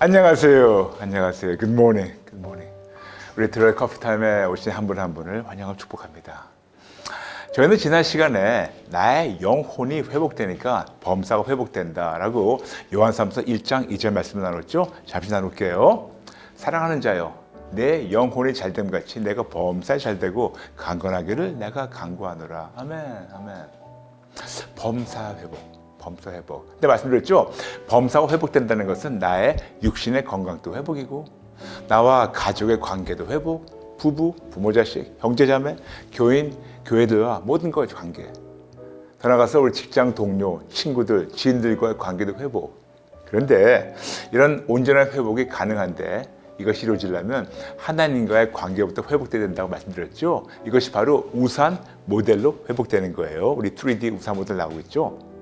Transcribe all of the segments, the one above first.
안녕하세요. 안녕하세요. Good morning. Good morning. 우리 드라이 커피 타임에 오신 한 분 한 분을 환영하고 축복합니다. 저희는 지난 시간에 나의 영혼이 회복되니까 범사가 회복된다라고 요한삼서 1장 2절 말씀을 나눴죠. 잠시 나눌게요. 사랑하는 자여, 내 영혼이 잘됨 같이 내가 범사에 잘되고 강건하기를 내가 간구하노라. 아멘, 아멘. 범사 회복. 범사 회복. 근데 말씀드렸죠? 범사가 회복된다는 것은 나의 육신의 건강도 회복이고 나와 가족의 관계도 회복, 부부, 부모, 자식, 형제, 자매, 교인, 교회들과 모든 것의 관계. 더 나아가서 우리 직장 동료, 친구들, 지인들과의 관계도 회복. 그런데 이런 온전한 회복이 가능한데 이것이 이루어지려면 하나님과의 관계부터 회복돼야 된다고 말씀드렸죠. 이것이 바로 우산 모델로 회복되는 거예요. 우리 3D 우산 모델 나오고 있죠.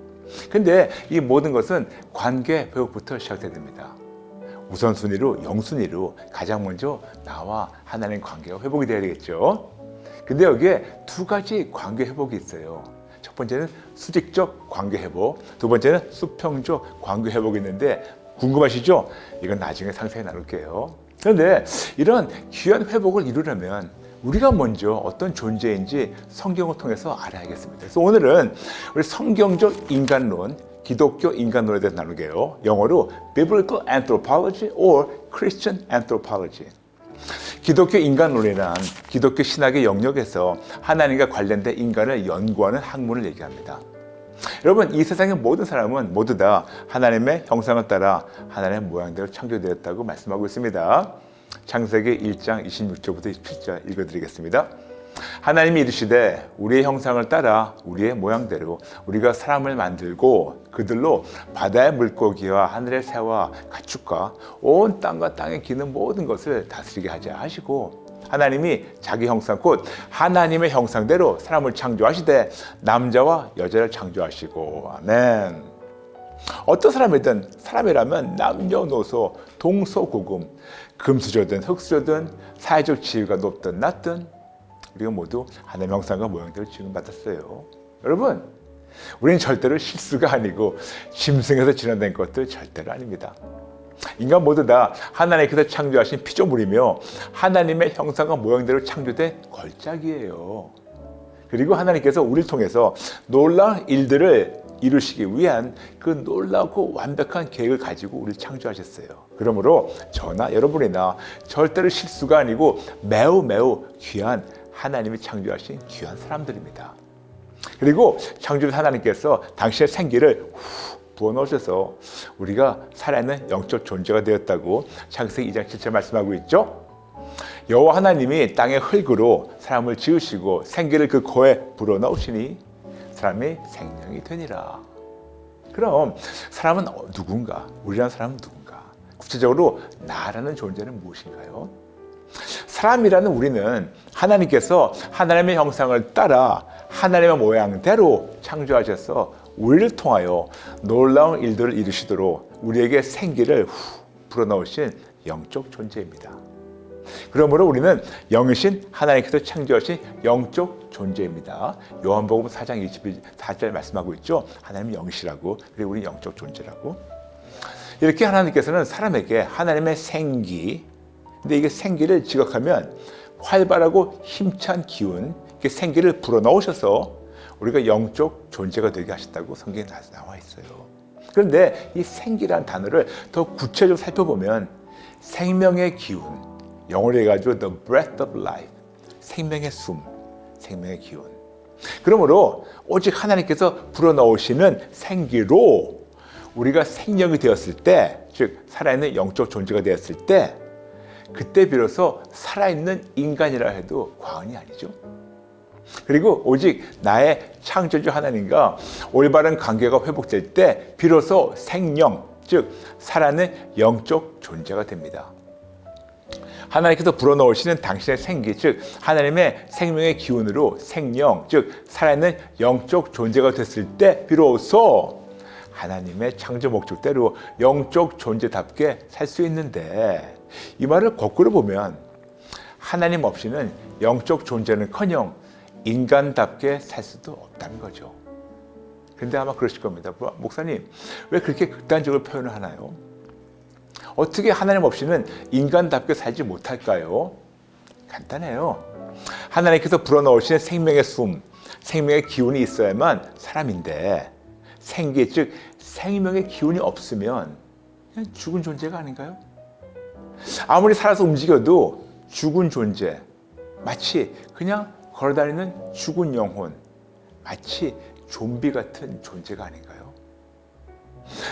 근데 이 모든 것은 관계 회복부터 시작돼야 됩니다. 우선순위로, 영순위로 가장 먼저 나와 하나님 관계가 회복이 돼야 되겠죠. 근데 여기에 두 가지 관계 회복이 있어요. 첫 번째는 수직적 관계 회복, 두 번째는 수평적 관계 회복이 있는데 궁금하시죠? 이건 나중에 상세히 나눌게요. 그런데 이런 귀한 회복을 이루려면 우리가 먼저 어떤 존재인지 성경을 통해서 알아야겠습니다. 그래서 오늘은 우리 성경적 인간론, 기독교 인간론에 대해서 나누게요. 영어로 Biblical Anthropology or Christian Anthropology. 기독교 인간론이란 기독교 신학의 영역에서 하나님과 관련된 인간을 연구하는 학문을 얘기합니다. 여러분, 이 세상의 모든 사람은 모두 다 하나님의 형상을 따라 하나님의 모양대로 창조되었다고 말씀하고 있습니다. 창세기 1장 26절부터 27절 읽어드리겠습니다. 하나님이 이르시되 우리의 형상을 따라 우리의 모양대로 우리가 사람을 만들고 그들로 바다의 물고기와 하늘의 새와 가축과 온 땅과 땅에 기는 모든 것을 다스리게 하자 하시고, 하나님이 자기 형상 곧 하나님의 형상대로 사람을 창조하시되 남자와 여자를 창조하시고. 아멘. 어떤 사람이든 사람이라면 남녀노소 동서고금, 금수저든 흙수저든 사회적 지위가 높든 낮든 우리가 모두 하나님의 형상과 모양대로 지음받았어요. 여러분, 우리는 절대로 실수가 아니고 짐승에서 진화된 것들 절대로 아닙니다. 인간 모두 다 하나님께서 창조하신 피조물이며 하나님의 형상과 모양대로 창조된 걸작이에요. 그리고 하나님께서 우리를 통해서 놀라운 일들을 이루시기 위한 그 놀라고 완벽한 계획을 가지고 우리를 창조하셨어요. 그러므로 저나 여러분이나 절대로 실수가 아니고 매우 매우 귀한 하나님이 창조하신 귀한 사람들입니다. 그리고 창조주 하나님께서 당신의 생기를 부어넣으셔서 우리가 살아있는 영적 존재가 되었다고 창세기 2장 7절 말씀하고 있죠. 여호와 하나님이 땅의 흙으로 사람을 지으시고 생기를 그 코에 불어넣으시니 사람이 생명이 되니라. 그럼 사람은 누군가? 우리라는 사람은 누군가? 구체적으로 나라는 존재는 무엇인가요? 사람이라는 우리는 하나님께서 하나님의 형상을 따라 하나님의 모양대로 창조하셔서 우리를 통하여 놀라운 일들을 이루시도록 우리에게 생기를 불어넣으신 영적 존재입니다. 그러므로 우리는 영이신 하나님께서 창조하신 영적 존재입니다. 요한복음 4장 24절 말씀하고 있죠. 하나님은 영이시라고, 그리고 우리는 영적 존재라고. 이렇게 하나님께서는 사람에게 하나님의 생기, 근데 이게 생기를 지각하면 활발하고 힘찬 기운, 이렇게 생기를 불어넣으셔서 우리가 영적 존재가 되게 하셨다고 성경에 나와 있어요. 그런데 이 생기라는 단어를 더 구체적으로 살펴보면 생명의 기운, 영어로 해가지고 the breath of life, 생명의 숨, 생명의 기운. 그러므로 오직 하나님께서 불어넣으시는 생기로 우리가 생명이 되었을 때, 즉 살아있는 영적 존재가 되었을 때, 그때 비로소 살아있는 인간이라 해도 과언이 아니죠. 그리고 오직 나의 창조주 하나님과 올바른 관계가 회복될 때 비로소 생명, 즉 살아있는 영적 존재가 됩니다. 하나님께서 불어넣으시는 당신의 생기, 즉 하나님의 생명의 기운으로 생명, 즉 살아있는 영적 존재가 됐을 때 비로소 하나님의 창조 목적대로 영적 존재답게 살 수 있는데, 이 말을 거꾸로 보면 하나님 없이는 영적 존재는커녕 인간답게 살 수도 없다는 거죠. 그런데 아마 그러실 겁니다. 목사님, 왜 그렇게 극단적으로 표현을 하나요? 어떻게 하나님 없이는 인간답게 살지 못할까요? 간단해요. 하나님께서 불어넣으신 생명의 숨, 생명의 기운이 있어야만 사람인데 생기, 즉 생명의 기운이 없으면 그냥 죽은 존재가 아닌가요? 아무리 살아서 움직여도 죽은 존재, 마치 그냥 걸어다니는 죽은 영혼, 마치 좀비 같은 존재가 아닌가요?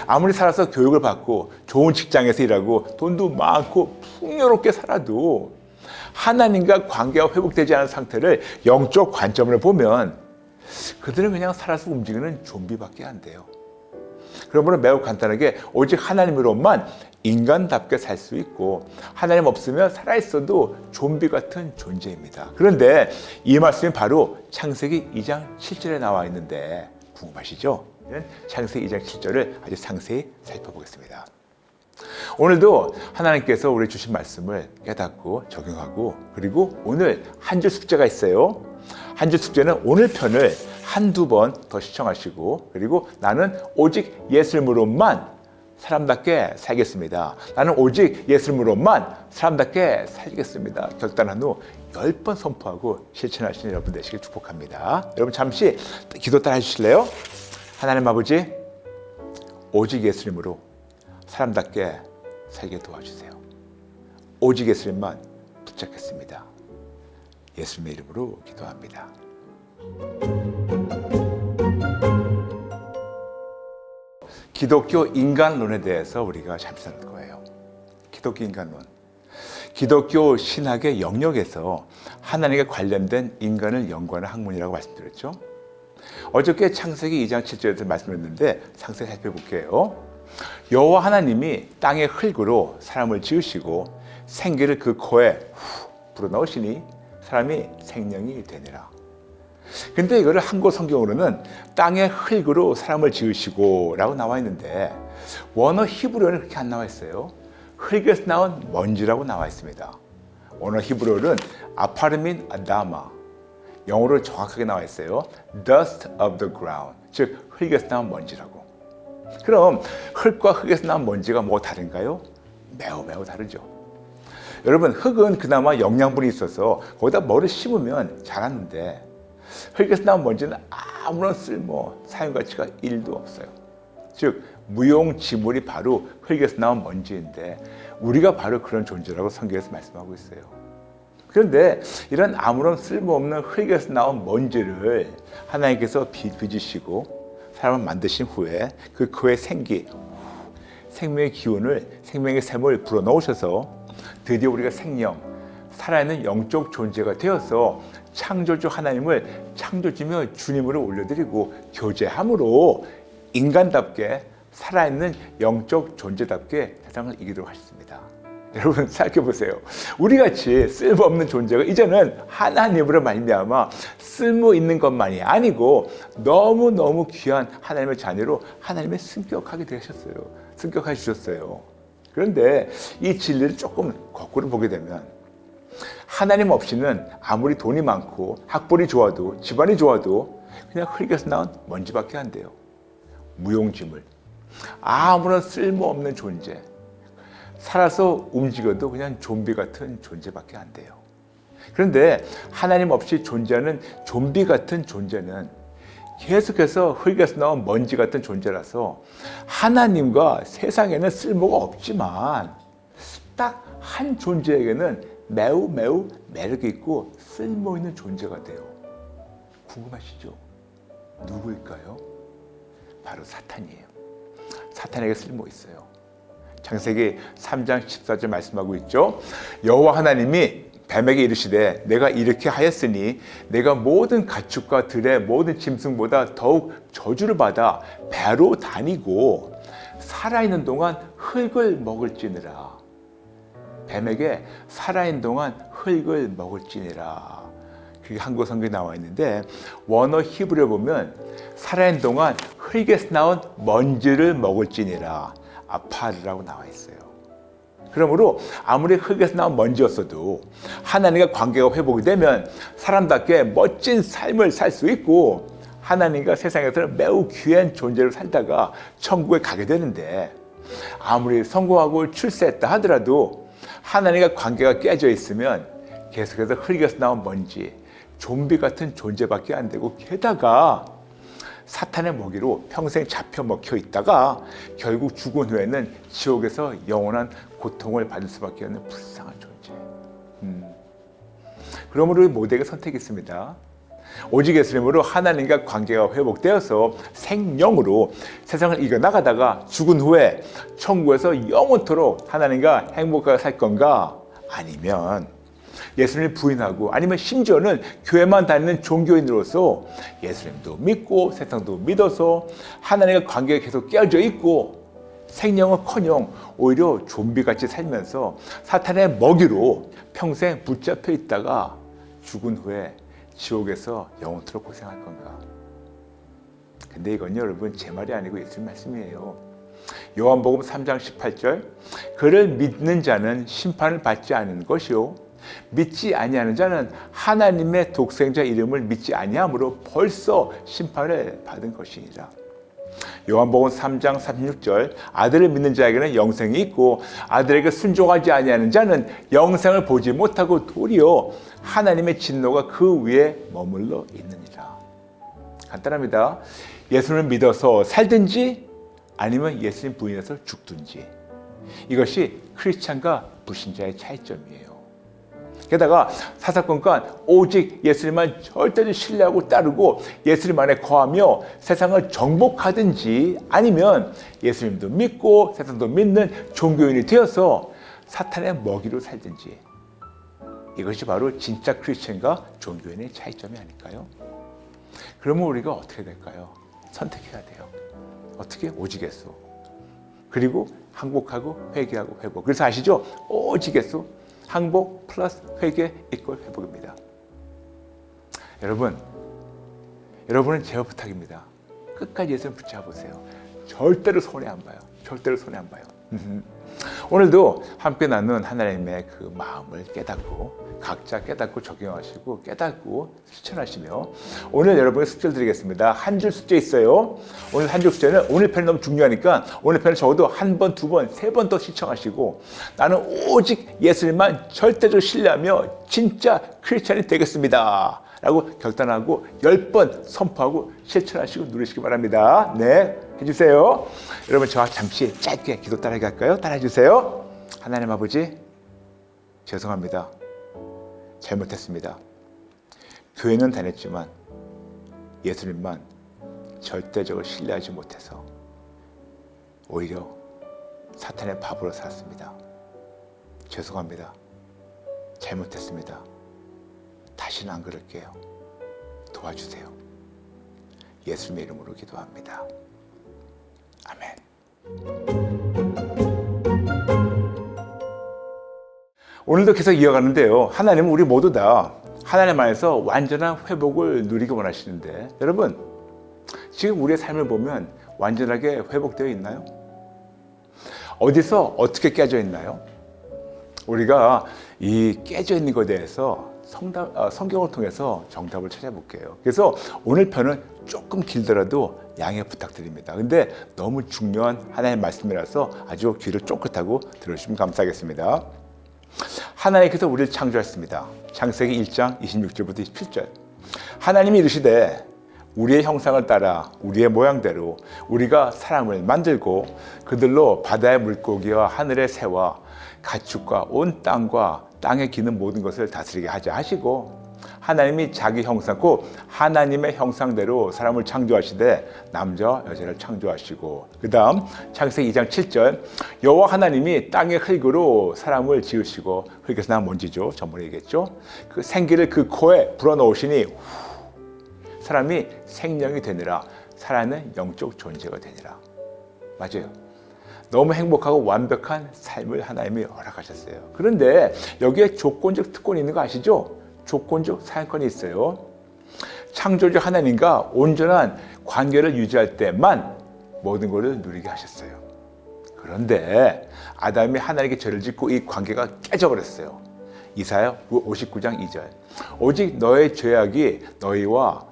아무리 살아서 교육을 받고 좋은 직장에서 일하고 돈도 많고 풍요롭게 살아도 하나님과 관계가 회복되지 않은 상태를 영적 관점으로 보면 그들은 그냥 살아서 움직이는 좀비밖에 안 돼요. 그러므로 매우 간단하게 오직 하나님으로만 인간답게 살 수 있고 하나님 없으면 살아있어도 좀비 같은 존재입니다. 그런데 이 말씀이 바로 창세기 2장 7절에 나와 있는데 궁금하시죠? 창세기 2장 7절을 아주 상세히 살펴보겠습니다. 오늘도 하나님께서 우리 주신 말씀을 깨닫고 적용하고 그리고 오늘 한 줄 숙제가 있어요. 한 줄 숙제는 오늘 편을 한두 번 더 시청하시고 그리고 나는 오직 예수님으로만 사람답게 살겠습니다. 나는 오직 예수님으로만 사람답게 살겠습니다. 결단한 후 10번 선포하고 실천하시는 여러분 되시길 축복합니다. 여러분 잠시 기도 따라 해주실래요? 하나님 아버지, 오직 예수님으로 사람답게 살게 도와주세요. 오직 예수님만 붙잡겠습니다. 예수님의 이름으로 기도합니다. 기독교 인간론에 대해서 우리가 잠시 나눌 거예요. 기독교 인간론. 기독교 신학의 영역에서 하나님과 관련된 인간을 연구하는 학문이라고 말씀드렸죠. 어저께 창세기 2장 7절에서 말씀드렸는데 상세히 살펴볼게요. 여호와 하나님이 땅의 흙으로 사람을 지으시고 생기를 그 코에 불어넣으시니 사람이 생명이 되니라. 근데 이거를 한국 성경으로는 땅의 흙으로 사람을 지으시고 라고 나와 있는데 원어 히브리어는 그렇게 안 나와 있어요. 흙에서 나온 먼지라고 나와 있습니다. 원어 히브리어는 아파르민 아다마, 영어로 정확하게 나와 있어요. Dust of the ground, 즉 흙에서 나온 먼지라고. 그럼 흙과 흙에서 나온 먼지가 뭐 다른가요? 매우 다르죠. 여러분, 흙은 그나마 영양분이 있어서 거기다 뭐를 심으면 자라는데 흙에서 나온 먼지는 아무런 쓸모, 사용가치가 1도 없어요. 즉 무용지물이 바로 흙에서 나온 먼지인데 우리가 바로 그런 존재라고 성경에서 말씀하고 있어요. 그런데 이런 아무런 쓸모없는 흙에서 나온 먼지를 하나님께서 빚으시고 사람을 만드신 후에 그 코에 생명의 기운을, 생명의 샘을 불어넣으셔서 드디어 우리가 생명, 살아있는 영적 존재가 되어서 창조주 하나님을 창조주며 주님으로 올려드리고 교제함으로 인간답게 살아있는 영적 존재답게 세상을 이기도록 하셨습니다. 여러분 생각해보세요. 우리같이 쓸모없는 존재가 이제는 하나님으로 말미암아 쓸모있는 것만이 아니고 너무너무 귀한 하나님의 자녀로 하나님의 승격하게 되셨어요. 승격해 주셨어요. 그런데 이 진리를 조금 거꾸로 보게 되면 하나님 없이는 아무리 돈이 많고 학벌이 좋아도 집안이 좋아도 그냥 흙에서 나온 먼지밖에 안 돼요. 무용지물, 아무런 쓸모없는 존재, 살아서 움직여도 그냥 좀비 같은 존재밖에 안 돼요. 그런데 하나님 없이 존재하는 좀비 같은 존재는 계속해서 흙에서 나온 먼지 같은 존재라서 하나님과 세상에는 쓸모가 없지만 딱 한 존재에게는 매우 매력이 있고 쓸모 있는 존재가 돼요. 궁금하시죠? 누구일까요? 바로 사탄이에요. 사탄에게 쓸모 있어요. 창세기 3장 14절 말씀하고 있죠. 여호와 하나님이 뱀에게 이르시되 내가 이렇게 하였으니 내가 모든 가축과 들의 모든 짐승보다 더욱 저주를 받아 배로 다니고 살아있는 동안 흙을 먹을지니라. 뱀에게 살아있는 동안 흙을 먹을지니라. 그게 한국 성경에 나와 있는데 원어 히브리어 보면 살아있는 동안 흙에서 나온 먼지를 먹을지니라. 아파르라고 나와 있어요. 그러므로 아무리 흙에서 나온 먼지였어도 하나님과 관계가 회복이 되면 사람답게 멋진 삶을 살 수 있고 하나님과 세상에서는 매우 귀한 존재로 살다가 천국에 가게 되는데 아무리 성공하고 출세했다 하더라도 하나님과 관계가 깨져 있으면 계속해서 흙에서 나온 먼지, 좀비 같은 존재밖에 안 되고, 게다가 사탄의 먹이로 평생 잡혀 먹혀 있다가 결국 죽은 후에는 지옥에서 영원한 고통을 받을 수밖에 없는 불쌍한 존재. 그러므로 모두에게 선택이 있습니다. 오직 예수님으로 하나님과 관계가 회복되어서 생명으로 세상을 이겨나가다가 죽은 후에 천국에서 영원토록 하나님과 행복하게 살 건가? 아니면 예수님을 부인하고, 아니면 심지어는 교회만 다니는 종교인으로서 예수님도 믿고 세상도 믿어서 하나님과 관계가 계속 깨어져 있고 생명은커녕 오히려 좀비같이 살면서 사탄의 먹이로 평생 붙잡혀 있다가 죽은 후에 지옥에서 영원토록 고생할 건가? 근데 이건요, 여러분, 제 말이 아니고 예수님 말씀이에요. 요한복음 3장 18절, 그를 믿는 자는 심판을 받지 않는 것이요 믿지 아니하는 자는 하나님의 독생자 이름을 믿지 아니함으로 벌써 심판을 받은 것이니라. 요한복음 3장 36절, 아들을 믿는 자에게는 영생이 있고 아들에게 순종하지 아니하는 자는 영생을 보지 못하고 도리어 하나님의 진노가 그 위에 머물러 있느니라. 간단합니다. 예수님을 믿어서 살든지 아니면 예수님 부인해서 죽든지, 이것이 크리스찬과 불신자의 차이점이에요. 게다가 사사건건 오직 예수님만 절대로 신뢰하고 따르고 예수님 안에 거하며 세상을 정복하든지, 아니면 예수님도 믿고 세상도 믿는 종교인이 되어서 사탄의 먹이로 살든지, 이것이 바로 진짜 크리스천과 종교인의 차이점이 아닐까요? 그러면 우리가 어떻게 될까요? 선택해야 돼요. 어떻게? 오직 예수. 그리고 항복하고 회개하고 회복. 그래서 아시죠? 오직 예수, 항복 플러스 회개 이퀄 회복입니다. 여러분은 제 부탁입니다. 끝까지 예수님 붙잡으세요. 절대로 손해 안 봐요. 절대로 손해 안 봐요. 오늘도 함께 나눈 하나님의 그 마음을 깨닫고, 각자 깨닫고 적용하시고 깨닫고 실천하시며, 오늘 여러분의 숙제를 드리겠습니다. 한 줄 숙제 있어요. 오늘 한 줄 숙제는 오늘 편이 너무 중요하니까 오늘 편을 적어도 한 번, 두 번, 세 번 더 시청하시고, 나는 오직 예수님만 절대적으로 신뢰하며 진짜 크리스찬이 되겠습니다 라고 결단하고 10번 선포하고 실천하시고 누리시기 바랍니다. 네, 해주세요. 여러분, 저와 잠시 짧게 기도 따라하게 할까요? 따라해주세요. 하나님 아버지, 죄송합니다. 잘못했습니다. 교회는 다녔지만 예수님만 절대적으로 신뢰하지 못해서 오히려 사탄의 밥으로 살았습니다. 죄송합니다. 잘못했습니다. 다시는 안 그럴게요. 도와주세요. 예수님의 이름으로 기도합니다. 아멘. 오늘도 계속 이어가는데요. 하나님은 우리 모두 다 하나님 안에서 완전한 회복을 누리기 원하시는데, 여러분, 지금 우리의 삶을 보면 완전하게 회복되어 있나요? 어디서 어떻게 깨져 있나요? 우리가 이 깨져 있는 것에 대해서 성경을 통해서 정답을 찾아볼게요. 그래서 오늘 편은 조금 길더라도 양해 부탁드립니다. 근데 너무 중요한 하나님의 말씀이라서 아주 귀를 쫑긋하고 들어주시면 감사하겠습니다. 하나님께서 우리를 창조하셨습니다. 창세기 1장 26절부터 27절. 하나님이 이르시되 우리의 형상을 따라 우리의 모양대로 우리가 사람을 만들고 그들로 바다의 물고기와 하늘의 새와 가축과 온 땅과 땅에 기는 모든 것을 다스리게 하자 하시고, 하나님이 자기 형상, 곧 하나님의 형상대로 사람을 창조하시되 남자와 여자를 창조하시고, 그 다음 창세기 2장 7절, 여호와 하나님이 땅의 흙으로 사람을 지으시고, 흙에서 난 먼지죠, 전번에 얘기했죠. 그 생기를 그 코에 불어넣으시니 사람이 생명이 되니라. 살아있는 영적 존재가 되니라. 맞아요. 너무 행복하고 완벽한 삶을 하나님이 허락하셨어요. 그런데 여기에 조건적 특권이 있는 거 아시죠? 조건적 사양권이 있어요. 창조주 하나님과 온전한 관계를 유지할 때만 모든 것을 누리게 하셨어요. 그런데 아담이 하나님께 죄를 짓고 이 관계가 깨져버렸어요. 이사야 59장 2절. 오직 너의 죄악이 너희와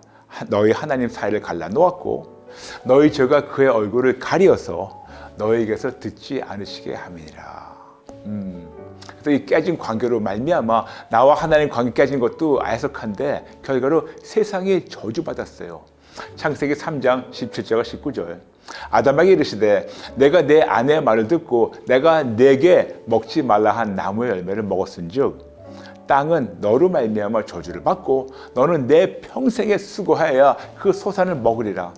너희 하나님 사이를 갈라놓았고 너희 죄가 그의 얼굴을 가리어서 너에게서 듣지 않으시게 함이니라. 그래서 이 깨진 관계로 말미암아 나와 하나님 관계 깨진 것도 아야석한데 결과로 세상이 저주받았어요. 창세기 3장 17절과 19절. 아담에게 이르시되 내가 내 아내의 말을 듣고 내가 내게 먹지 말라 한 나무의 열매를 먹었은즉 땅은 너로 말미암아 저주를 받고 너는 내 평생에 수고하여야 그 소산을 먹으리라.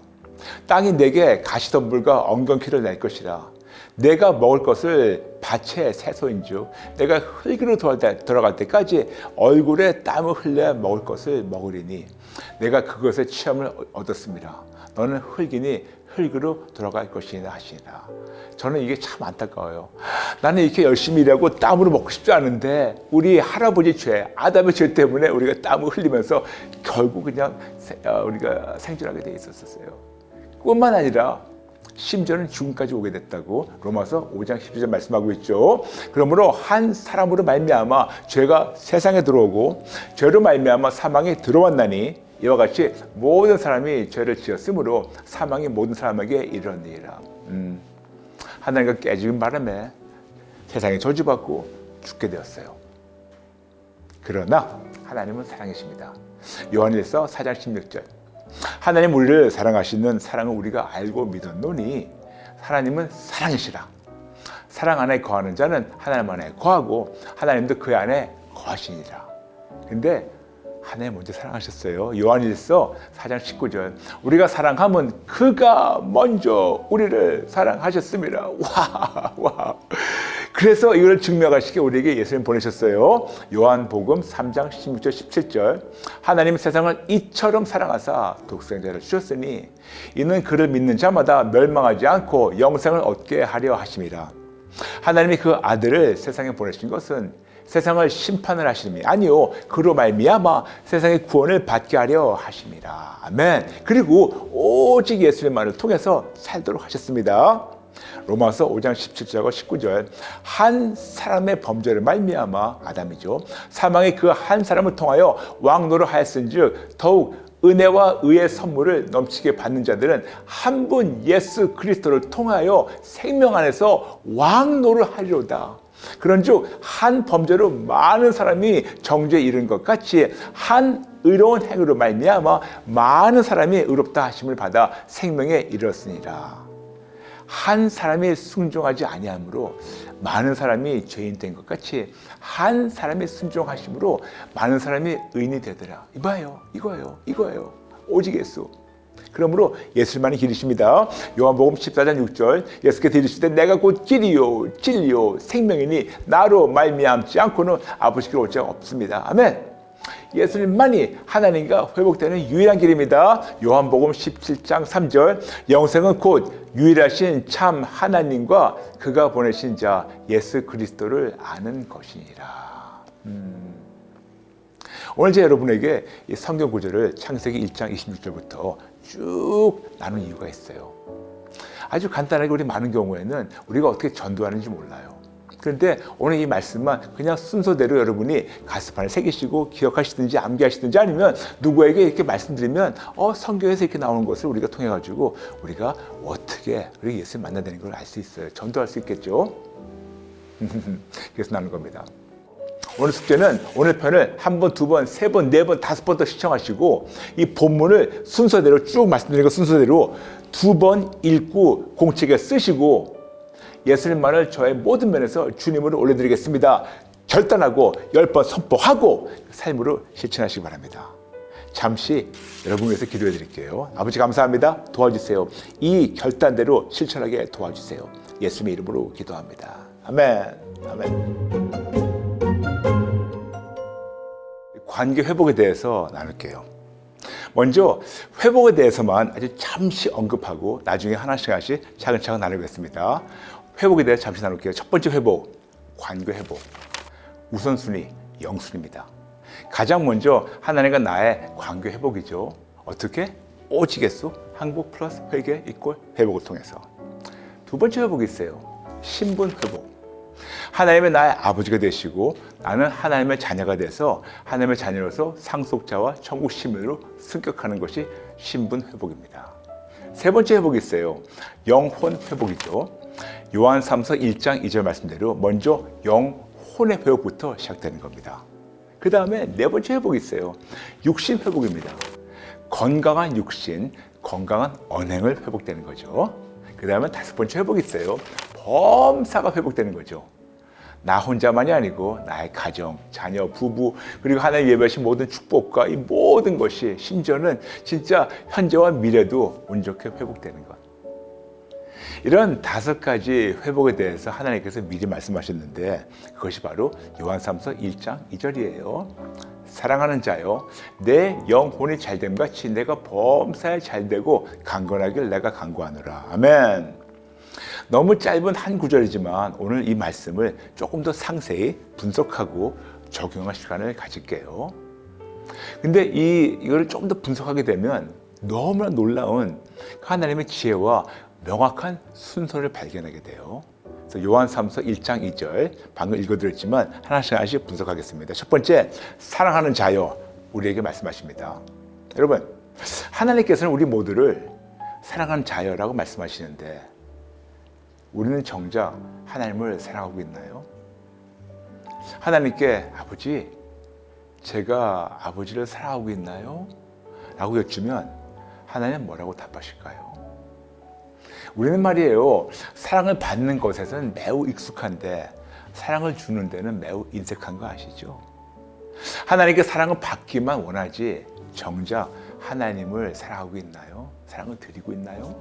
땅이 내게 가시덤불과 엉겅퀴를 낼 것이라. 내가 먹을 것을 밭의 채소인즉 내가 흙으로 돌아갈 때까지 얼굴에 땀을 흘려 먹을 것을 먹으리니 내가 그것의 취함을 얻었습니다. 너는 흙이니 흙으로 돌아갈 것이나 하시니라. 저는 이게 참 안타까워요. 나는 이렇게 열심히 일하고 땀으로 먹고 싶지 않은데 우리 할아버지 죄, 아담의 죄 때문에 우리가 땀을 흘리면서 결국 그냥 우리가 생존하게 돼 있었어요. 뿐만 아니라 심지어는 죽음까지 오게 됐다고 로마서 5장 12절 말씀하고 있죠. 그러므로 한 사람으로 말미암아 죄가 세상에 들어오고 죄로 말미암아 사망이 들어왔나니 이와 같이 모든 사람이 죄를 지었으므로 사망이 모든 사람에게 이르렀느니라. 하나님과 깨지는 바람에 세상에 저주받고 죽게 되었어요. 그러나 하나님은 사랑이십니다. 요한일서 4장 16절. 하나님 우리를 사랑하시는 사랑을 우리가 알고 믿었노니 하나님은 사랑이시라. 사랑 안에 거하는 자는 하나님 안에 거하고 하나님도 그 안에 거하시니라. 근데 하나님 먼저 사랑하셨어요. 요한일서 4장 19절. 우리가 사랑하면 그가 먼저 우리를 사랑하셨습니다. 와. 그래서 이걸 증명하시게 우리에게 예수님 보내셨어요. 요한복음 3장 16절 17절. 하나님 세상을 이처럼 사랑하사 독생자를 주셨으니 이는 그를 믿는 자마다 멸망하지 않고 영생을 얻게 하려 하심이라. 하나님이 그 아들을 세상에 보내신 것은 세상을 심판을 하심이 아니요 그로 말미암아 세상의 구원을 받게 하려 하심이라. 아멘. 그리고 오직 예수님만을 통해서 살도록 하셨습니다. 로마서 5장 17절과 19절. 한 사람의 범죄를 말미암아 아담이죠. 사망이 그 한 사람을 통하여 왕노를 하였은즉 더욱 은혜와 의의 선물을 넘치게 받는 자들은 한 분 예수 그리스도를 통하여 생명 안에서 왕노를 하리로다. 그런즉 한 범죄로 많은 사람이 정죄에 이른 것 같이 한 의로운 행위로 말미암아 많은 사람이 의롭다 하심을 받아 생명에 이르렀으니라. 한 사람이 순종하지 아니함으로 많은 사람이 죄인 된 것 같이 한 사람이 순종하심으로 많은 사람이 의인이 되더라. 이거예요. 오직 예수. 그러므로 예수만이 길이십니다. 요한복음 14장 6절. 예수께서 이르시되 내가 곧 길이요 진리요 생명이니 나로 말미암지 않고는 아버지께로 올 자가 없습니다. 아멘. 예수님만이 하나님과 회복되는 유일한 길입니다. 요한복음 17장 3절. 영생은 곧 유일하신 참 하나님과 그가 보내신 자 예수 그리스도를 아는 것이니라. 오늘 제가 여러분에게 이 성경 구절을 창세기 1장 26절부터 쭉 나눈 이유가 있어요. 아주 간단하게 우리 많은 경우에는 우리가 어떻게 전도하는지 몰라요. 그런데 오늘 이 말씀만 그냥 순서대로 여러분이 가슴판에 새기시고 기억하시든지 암기하시든지 아니면 누구에게 이렇게 말씀드리면 성경에서 이렇게 나오는 것을 우리가 통해 가지고 우리가 어떻게 우리 예수님 만나야 되는 걸 알 수 있어요. 전도할 수 있겠죠. 그래서 나눈 겁니다. 오늘 숙제는 오늘 편을 한 번, 두 번, 세 번, 네 번, 다섯 번 더 시청하시고 이 본문을 순서대로 쭉 말씀드린 것 순서대로 두 번 읽고 공책에 쓰시고 예수님만을 저의 모든 면에서 주님으로 올려드리겠습니다. 결단하고 10번 선포하고 삶으로 실천하시기 바랍니다. 잠시 여러분 위해서 기도해 드릴게요. 아버지 감사합니다. 도와주세요. 이 결단대로 실천하게 도와주세요. 예수님의 이름으로 기도합니다. 아멘. 아멘. 관계 회복에 대해서 나눌게요. 먼저 회복에 대해서만 아주 잠시 언급하고 나중에 하나씩 차근차근 나누겠습니다. 회복에 대해서 잠시 나눌게요. 첫 번째 회복, 관계 회복. 우선순위, 영순입니다. 가장 먼저 하나님과 나의 관계 회복이죠. 어떻게? 오직 예수, 항복 플러스 회개 이꼴 회복을 통해서. 두 번째 회복이 있어요. 신분 회복. 하나님의 나의 아버지가 되시고 나는 하나님의 자녀가 돼서 하나님의 자녀로서 상속자와 천국 시민으로 승격하는 것이 신분 회복입니다. 세 번째 회복이 있어요. 영혼 회복이죠. 요한삼서 1장 2절 말씀대로 먼저 영혼의 회복부터 시작되는 겁니다. 그 다음에 네 번째 회복이 있어요. 육신 회복입니다. 건강한 육신, 건강한 언행을 회복되는 거죠. 그 다음에 다섯 번째 회복이 있어요. 범사가 회복되는 거죠. 나 혼자만이 아니고 나의 가정, 자녀, 부부, 그리고 하나님 예배하신 모든 축복과 이 모든 것이 심지어는 진짜 현재와 미래도 운 좋게 회복되는 것. 이런 다섯 가지 회복에 대해서 하나님께서 미리 말씀하셨는데 그것이 바로 요한삼서 1장 2절이에요. 사랑하는 자여, 내 영혼이 잘됨 같이 내가 범사에 잘되고 강건하길 내가 간구하노라. 아멘. 너무 짧은 한 구절이지만 오늘 이 말씀을 조금 더 상세히 분석하고 적용할 시간을 가질게요. 근데 이걸 조금 더 분석하게 되면 너무나 놀라운 하나님의 지혜와 명확한 순서를 발견하게 돼요. 그래서 요한삼서 1장 2절 방금 읽어드렸지만 하나씩 분석하겠습니다. 첫 번째, 사랑하는 자여 우리에게 말씀하십니다. 여러분, 하나님께서는 우리 모두를 사랑하는 자여라고 말씀하시는데 우리는 정작 하나님을 사랑하고 있나요? 하나님께 아버지, 제가 아버지를 사랑하고 있나요? 라고 여쭈면 하나님은 뭐라고 답하실까요? 우리는 말이에요, 사랑을 받는 것에서는 매우 익숙한데 사랑을 주는 데는 매우 인색한 거 아시죠? 하나님께 사랑을 받기만 원하지 정작 하나님을 사랑하고 있나요? 사랑을 드리고 있나요?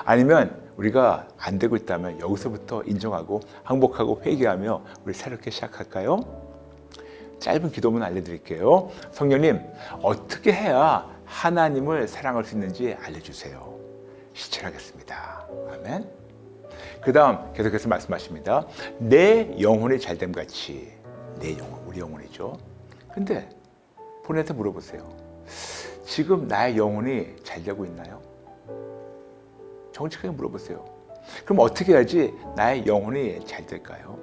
아니면 우리가 안 되고 있다면 여기서부터 인정하고 항복하고 회개하며 우리 새롭게 시작할까요? 짧은 기도문 알려드릴게요. 성령님, 어떻게 해야 하나님을 사랑할 수 있는지 알려주세요. 실천하겠습니다. 아멘. 그 다음 계속해서 말씀하십니다. 내 영혼이 잘됨 같이. 내 영혼, 우리 영혼이죠. 근데 본인한테 물어보세요. 지금 나의 영혼이 잘되고 있나요? 정직하게 물어보세요. 그럼 어떻게 해야지 나의 영혼이 잘 될까요?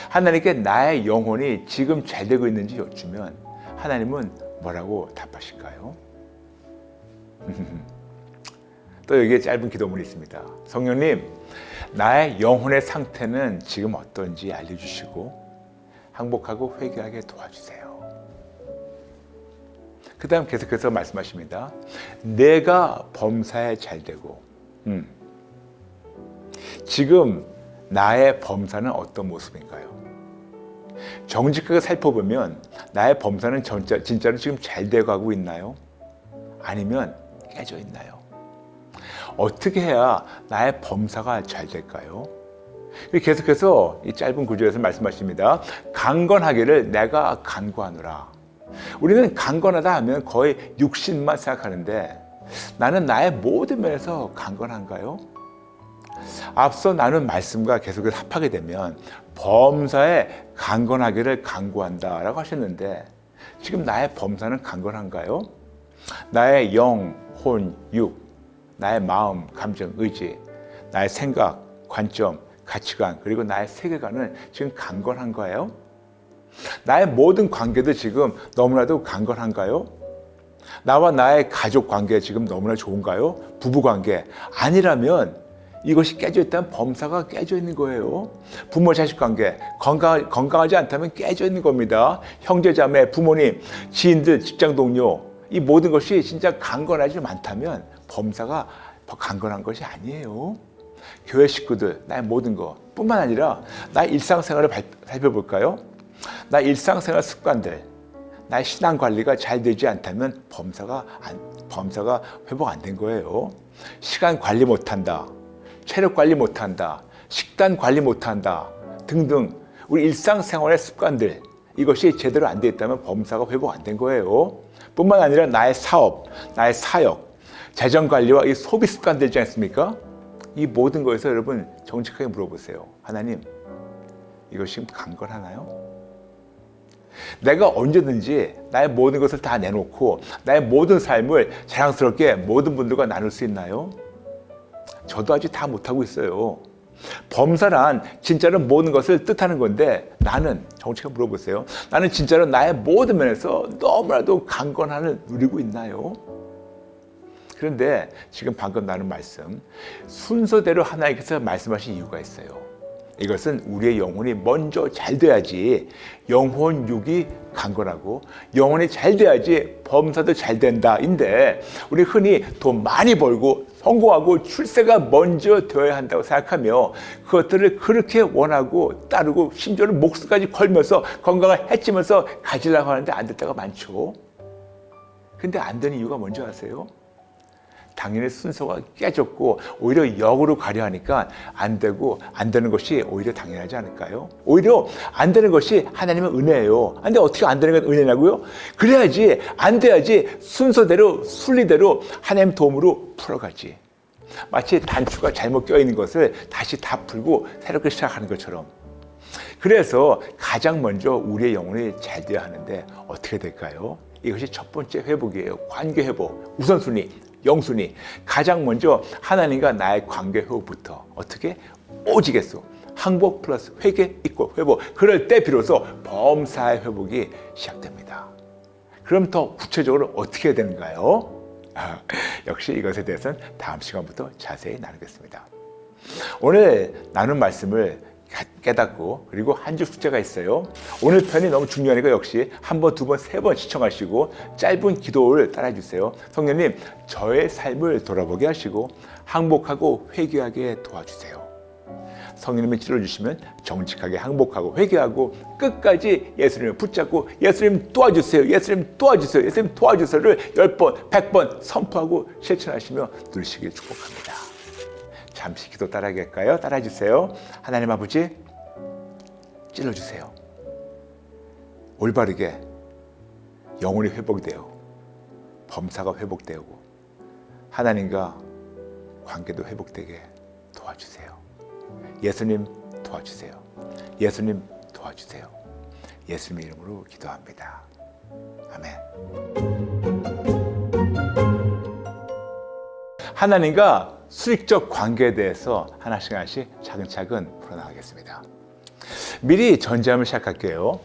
하나님께 나의 영혼이 지금 잘 되고 있는지 여쭈면 하나님은 뭐라고 답하실까요? 또 여기에 짧은 기도문이 있습니다. 성령님, 나의 영혼의 상태는 지금 어떤지 알려주시고 항복하고 회개하게 도와주세요. 그 다음 계속해서 말씀하십니다. 내가 범사에 잘되고 지금 나의 범사는 어떤 모습인가요? 정직하게 살펴보면 나의 범사는 진짜로 지금 잘 돼가고 있나요? 아니면 깨져 있나요? 어떻게 해야 나의 범사가 잘 될까요? 계속해서 이 짧은 구절에서 말씀하십니다. 강건하기를 내가 간구하노라. 우리는 강건하다 하면 거의 육신만 생각하는데 나는 나의 모든 면에서 강건한가요? 앞서 나눈 말씀과 계속해서 합하게 되면 범사에 강건하기를 간구한다라고 하셨는데 지금 나의 범사는 강건한가요? 나의 영, 혼, 육, 나의 마음, 감정, 의지, 나의 생각, 관점, 가치관, 그리고 나의 세계관은 지금 강건한가요? 나의 모든 관계도 지금 너무나도 강건한가요? 나와 나의 가족 관계 지금 너무나 좋은가요? 부부 관계 아니라면 이것이 깨져 있다면 범사가 깨져 있는 거예요. 부모 자식 관계 건강하지 않다면 깨져 있는 겁니다. 형제 자매, 부모님, 지인들, 직장 동료 이 모든 것이 진짜 강건하지 않다면 범사가 강건한 것이 아니에요. 교회 식구들, 나의 모든 것 뿐만 아니라 나의 일상생활을 살펴볼까요? 나의 일상생활 습관들, 나의 신앙 관리가 잘 되지 않다면 범사가 회복 안 된 거예요. 시간 관리 못한다, 체력 관리 못한다, 식단 관리 못한다 등등 우리 일상생활의 습관들 이것이 제대로 안 돼 있다면 범사가 회복 안 된 거예요. 뿐만 아니라 나의 사업, 나의 사역, 재정 관리와 이 소비 습관들 있지 않습니까? 이 모든 거에서 여러분 정직하게 물어보세요. 하나님, 이것이 강건하나요? 내가 언제든지 나의 모든 것을 다 내놓고 나의 모든 삶을 자랑스럽게 모든 분들과 나눌 수 있나요? 저도 아직 다 못하고 있어요. 범사란 진짜로 모든 것을 뜻하는 건데 나는 정직하게 물어보세요. 나는 진짜로 나의 모든 면에서 너무나도 강건함을 누리고 있나요? 그런데 지금 방금 나눈 말씀, 순서대로 하나님께서 말씀하신 이유가 있어요. 이것은 우리의 영혼이 먼저 잘 돼야지 영혼 육이 강건하고, 영혼이 잘 돼야지 범사도 잘 된다인데, 우리 흔히 돈 많이 벌고 성공하고 출세가 먼저 되어야 한다고 생각하며 그것들을 그렇게 원하고 따르고 심지어는 목숨까지 걸면서 건강을 해치면서 가지려고 하는데 안 될 때가 많죠. 근데 안 되는 이유가 뭔지 아세요? 당연히 순서가 깨졌고 오히려 역으로 가려 하니까 안 되고, 안 되는 것이 오히려 당연하지 않을까요? 오히려 안 되는 것이 하나님의 은혜예요. 근데 어떻게 안 되는 건 은혜냐고요? 그래야지, 안 돼야지 순서대로 순리대로 하나님 도움으로 풀어가지. 마치 단추가 잘못 껴있는 것을 다시 다 풀고 새롭게 시작하는 것처럼. 그래서 가장 먼저 우리의 영혼이 잘 돼야 하는데 어떻게 될까요? 이것이 첫 번째 회복이에요. 관계 회복, 우선순위, 영순위. 가장 먼저 하나님과 나의 관계 회복부터. 어떻게? 오직에서 항복 플러스 회개 있고 회복. 그럴 때 비로소 범사의 회복이 시작됩니다. 그럼 더 구체적으로 어떻게 해야 되는가요? 역시 이것에 대해서는 다음 시간부터 자세히 나누겠습니다. 오늘 나눈 말씀을 깨닫고, 그리고 한 주 숙제가 있어요. 오늘 편이 너무 중요하니까 역시 한 번, 두 번, 세 번 시청하시고 짧은 기도를 따라해주세요. 성령님, 저의 삶을 돌아보게 하시고 항복하고 회개하게 도와주세요. 성령님이 찔러주시면 정직하게 항복하고 회개하고 끝까지 예수님을 붙잡고 예수님 도와주세요, 예수님 도와주세요, 예수님 도와주세요를 10번, 100번 선포하고 실천하시며 누리시길 축복합니다. 잠시 기도 따라하겠까요? 따라해주세요. 하나님 아버지, 찔러주세요. 올바르게 영혼이 회복되어 범사가 회복되고 하나님과 관계도 회복되게 도와주세요. 예수님 도와주세요. 예수님 도와주세요. 예수님 이름으로 기도합니다. 아멘. 하나님과 수직적 관계에 대해서 하나씩 차근차근 풀어나가겠습니다. 미리 전제함을 시작할게요.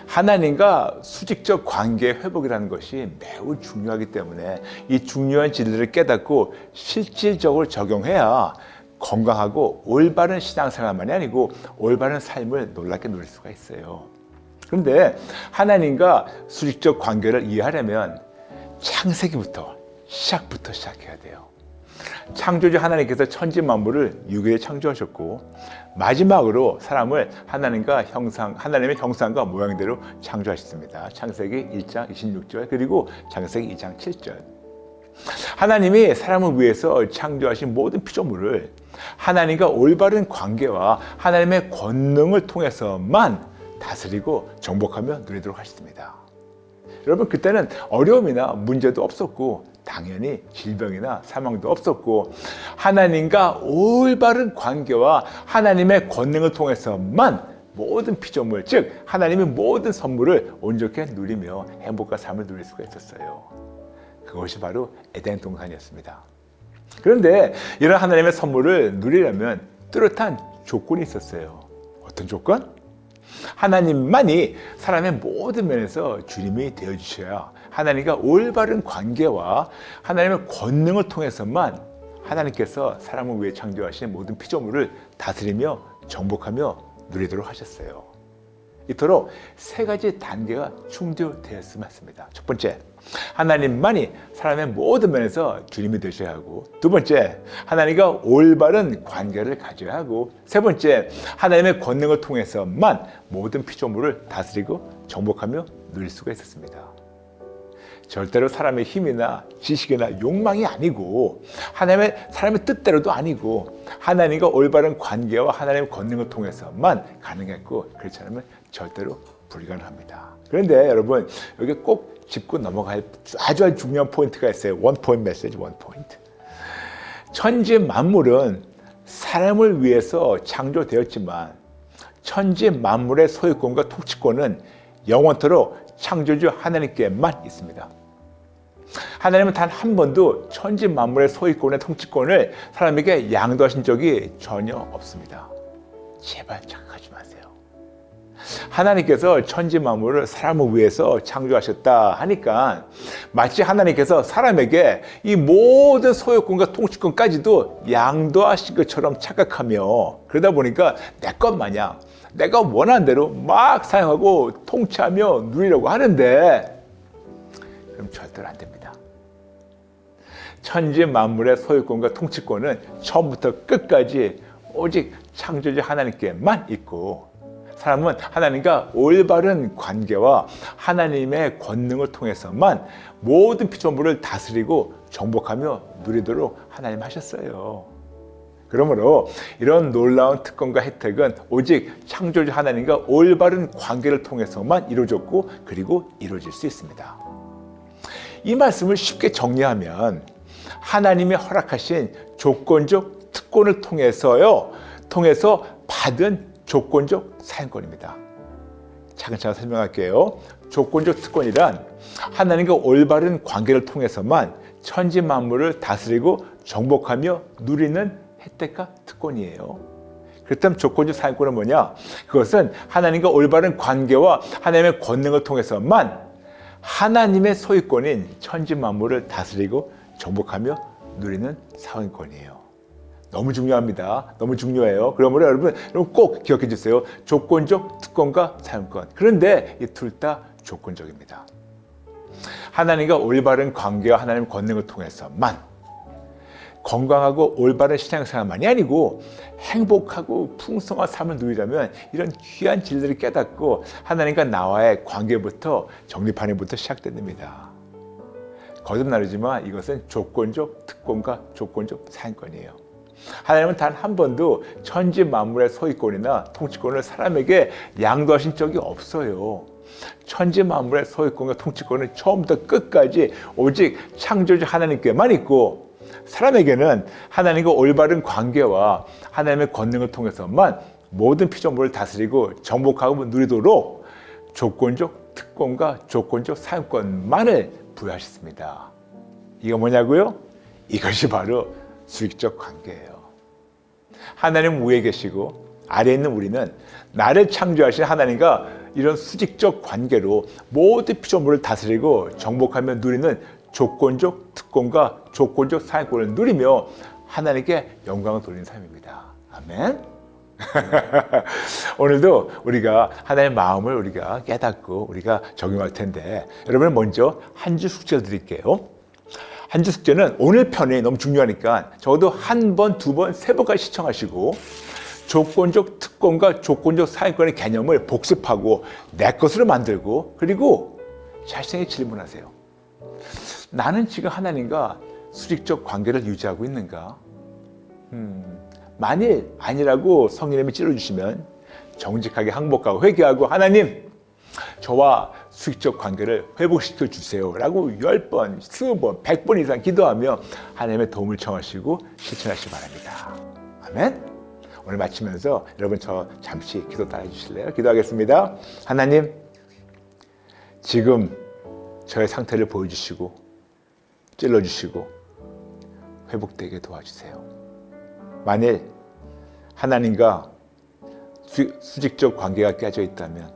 하나님과 수직적 관계 회복이라는 것이 매우 중요하기 때문에 이 중요한 진리를 깨닫고 실질적으로 적용해야 건강하고 올바른 신앙생활만이 아니고 올바른 삶을 놀랍게 누릴 수가 있어요. 그런데 하나님과 수직적 관계를 이해하려면 창세기부터 시작해야 돼요. 창조주 하나님께서 천지 만물을 6일에 창조하셨고 마지막으로 사람을 하나님의 형상과 모양대로 창조하셨습니다. 창세기 1장 26절 그리고 창세기 2장 7절. 하나님이 사람을 위해서 창조하신 모든 피조물을 하나님과 올바른 관계와 하나님의 권능을 통해서만 다스리고 정복하며 누리도록 하셨습니다. 여러분, 그때는 어려움이나 문제도 없었고 당연히 질병이나 사망도 없었고 하나님과 올바른 관계와 하나님의 권능을 통해서만 모든 피조물, 즉 하나님의 모든 선물을 온전히 누리며 행복과 삶을 누릴 수가 있었어요. 그것이 바로 에덴 동산이었습니다. 그런데 이런 하나님의 선물을 누리려면 뚜렷한 조건이 있었어요. 어떤 조건? 하나님만이 사람의 모든 면에서 주님이 되어주셔야 하나님과 올바른 관계와 하나님의 권능을 통해서만 하나님께서 사람을 위해 창조하신 모든 피조물을 다스리며 정복하며 누리도록 하셨어요. 이토록 세 가지 단계가 충족되었으면 했습니다. 첫 번째, 하나님만이 사람의 모든 면에서 주님이 되셔야 하고, 두 번째, 하나님과 올바른 관계를 가져야 하고, 세 번째, 하나님의 권능을 통해서만 모든 피조물을 다스리고 정복하며 누릴 수가 있었습니다. 절대로 사람의 힘이나 지식이나 욕망이 아니고 사람의 뜻대로도 아니고 하나님과 올바른 관계와 하나님의 권능을 통해서만 가능했고, 그렇지 않으면 절대로 불가능합니다. 그런데 여러분, 여기 꼭 짚고 넘어갈 아주 중요한 포인트가 있어요. 원 포인트 메시지, 원 포인트. 천지 만물은 사람을 위해서 창조되었지만 천지 만물의 소유권과 통치권은 영원토록 창조주 하나님께만 있습니다. 하나님은 단 한 번도 천지 만물의 소유권의 통치권을 사람에게 양도하신 적이 전혀 없습니다. 제발 착각하지 마세요. 하나님께서 천지 만물을 사람을 위해서 창조하셨다 하니까 마치 하나님께서 사람에게 이 모든 소유권과 통치권까지도 양도하신 것처럼 착각하며, 그러다 보니까 내 것 마냥 내가 원하는 대로 막 사용하고 통치하며 누리려고 하는데, 그럼 절대로 안 됩니다. 천지 만물의 소유권과 통치권은 처음부터 끝까지 오직 창조주 하나님께만 있고, 사람은 하나님과 올바른 관계와 하나님의 권능을 통해서만 모든 피조물을 다스리고 정복하며 누리도록 하나님 하셨어요. 그러므로 이런 놀라운 특권과 혜택은 오직 창조주 하나님과 올바른 관계를 통해서만 이루어졌고, 그리고 이루어질 수 있습니다. 이 말씀을 쉽게 정리하면 하나님이 허락하신 조건적 특권을 통해서 받은 조건적 사용권입니다. 차근차근 설명할게요. 조건적 특권이란 하나님과 올바른 관계를 통해서만 천지 만물을 다스리고 정복하며 누리는 혜택과 특권이에요. 그렇다면 조건적 사용권은 뭐냐? 그것은 하나님과 올바른 관계와 하나님의 권능을 통해서만 하나님의 소유권인 천지 만물을 다스리고 정복하며 누리는 사용권이에요. 너무 중요합니다. 너무 중요해요. 그러므로 여러분 꼭 기억해 주세요. 조건적 특권과 사용권. 그런데 이 둘 다 조건적입니다. 하나님과 올바른 관계와 하나님의 권능을 통해서만 건강하고 올바른 신앙생활만이 아니고 행복하고 풍성한 삶을 누리려면 이런 귀한 진리를 깨닫고 하나님과 나와의 관계부터 정립하는 것부터 시작됩니다. 거듭나르지만 이것은 조건적 특권과 조건적 사용권이에요. 하나님은 단 한 번도 천지 만물의 소유권이나 통치권을 사람에게 양도하신 적이 없어요. 천지 만물의 소유권과 통치권은 처음부터 끝까지 오직 창조주 하나님께만 있고, 사람에게는 하나님과 올바른 관계와 하나님의 권능을 통해서만 모든 피조물을 다스리고 정복하고 누리도록 조건적 특권과 조건적 사용권만을 부여하셨습니다. 이거 뭐냐고요? 이것이 바로 수직적 관계예요. 하나님 위에 계시고 아래에 있는 우리는 나를 창조하신 하나님과 이런 수직적 관계로 모든 피조물을 다스리고 정복하며 누리는 조건적 특권과 조건적 사용권을 누리며 하나님께 영광을 돌리는 삶입니다. 아멘. 오늘도 우리가 하나님의 마음을 우리가 깨닫고 우리가 적용할 텐데, 여러분 먼저 한 주 숙제를 드릴게요. 한 주 숙제는 오늘 편이 너무 중요하니까 적어도 한 번, 두 번, 세 번까지 시청하시고 조건적 특권과 조건적 사용권의 개념을 복습하고 내 것으로 만들고, 그리고 자신에게 질문하세요. 나는 지금 하나님과 수직적 관계를 유지하고 있는가? 만일 아니라고 성령님이 찔러주시면 정직하게 항복하고 회개하고, 하나님 저와 수직적 관계를 회복시켜 주세요 라고 10번, 20번, 100번 이상 기도하며 하나님의 도움을 청하시고 실천하시기 바랍니다. 아멘. 오늘 마치면서 여러분 저 잠시 기도 따라 해주실래요? 기도하겠습니다. 하나님, 지금 저의 상태를 보여주시고 찔러주시고 회복되게 도와주세요. 만일 하나님과 수직적 관계가 깨져 있다면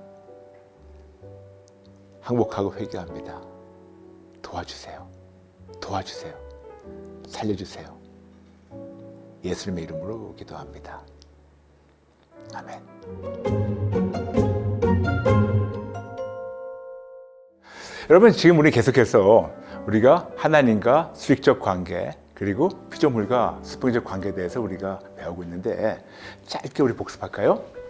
항복하고 회개합니다. 도와주세요. 도와주세요. 살려주세요. 예수님의 이름으로 기도합니다. 아멘. 여러분, 지금 우리 계속해서 우리가 하나님과 수직적 관계, 그리고 피조물과 수평적 관계에 대해서 우리가 배우고 있는데, 짧게 우리 복습할까요?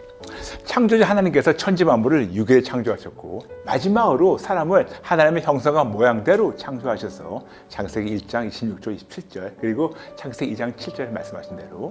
창조주 하나님께서 천지 만물을 6일에 창조하셨고 마지막으로 사람을 하나님의 형상과 모양대로 창조하셔서 창세기 1장 26절 27절 그리고 창세기 2장 7절에 말씀하신 대로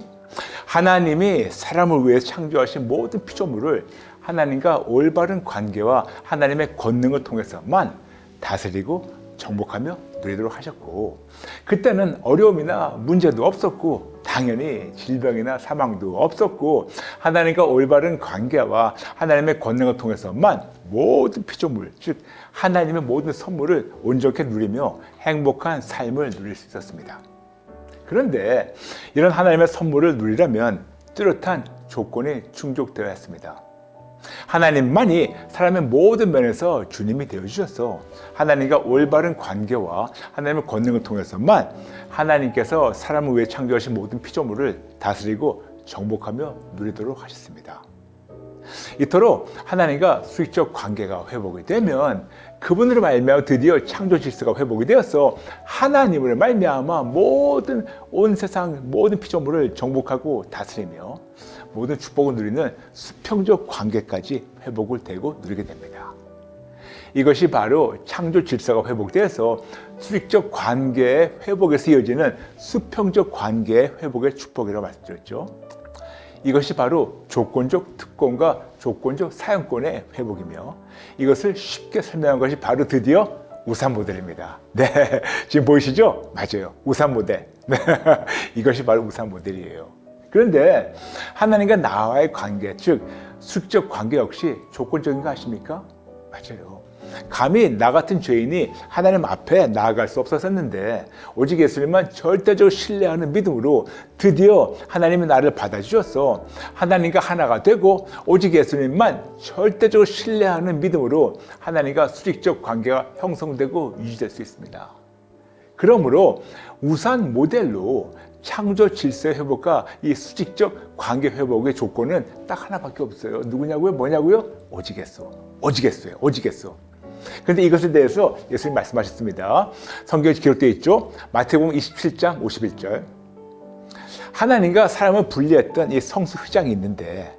하나님이 사람을 위해 창조하신 모든 피조물을 하나님과 올바른 관계와 하나님의 권능을 통해서만 다스리고 정복하며 누리도록 하셨고, 그때는 어려움이나 문제도 없었고 당연히 질병이나 사망도 없었고 하나님과 올바른 관계와 하나님의 권능을 통해서만 모든 피조물, 즉 하나님의 모든 선물을 온전히 누리며 행복한 삶을 누릴 수 있었습니다. 그런데 이런 하나님의 선물을 누리려면 뚜렷한 조건이 충족되어야 했습니다. 하나님만이 사람의 모든 면에서 주님이 되어주셔서 하나님과 올바른 관계와 하나님의 권능을 통해서만 하나님께서 사람을 위해 창조하신 모든 피조물을 다스리고 정복하며 누리도록 하셨습니다. 이토록 하나님과 수직적 관계가 회복이 되면 그분으로 말미암아 드디어 창조 질서가 회복이 되어서 하나님으로 말미암아 모든 온 세상 모든 피조물을 정복하고 다스리며 모든 축복을 누리는 수평적 관계까지 회복을 되고 누리게 됩니다. 이것이 바로 창조 질서가 회복되어서 수직적 관계의 회복에서 이어지는 수평적 관계의 회복의 축복이라고 말씀드렸죠. 이것이 바로 조건적 특권과 조건적 사용권의 회복이며 이것을 쉽게 설명한 것이 바로 드디어 우산 모델입니다. 네, 지금 보이시죠? 맞아요. 우산 모델. 네, 이것이 바로 우산 모델이에요. 그런데 하나님과 나와의 관계, 즉 수직적 관계 역시 조건적인 거 아십니까? 맞아요. 감히 나 같은 죄인이 하나님 앞에 나아갈 수 없었는데 오직 예수님만 절대적으로 신뢰하는 믿음으로 드디어 하나님이 나를 받아주셔서 하나님과 하나가 되고 오직 예수님만 절대적으로 신뢰하는 믿음으로 하나님과 수직적 관계가 형성되고 유지될 수 있습니다. 그러므로 우산 모델로 창조 질서의 회복과 이 수직적 관계 회복의 조건은 딱 하나밖에 없어요. 누구냐고요? 뭐냐고요? 오직 예수. 오직 예수예요. 오직 예수. 그런데 이것에 대해서 예수님 말씀하셨습니다. 성경에 기록되어 있죠. 마태복음 27장 51절. 하나님과 사람을 분리했던 이 성수 휘장이 있는데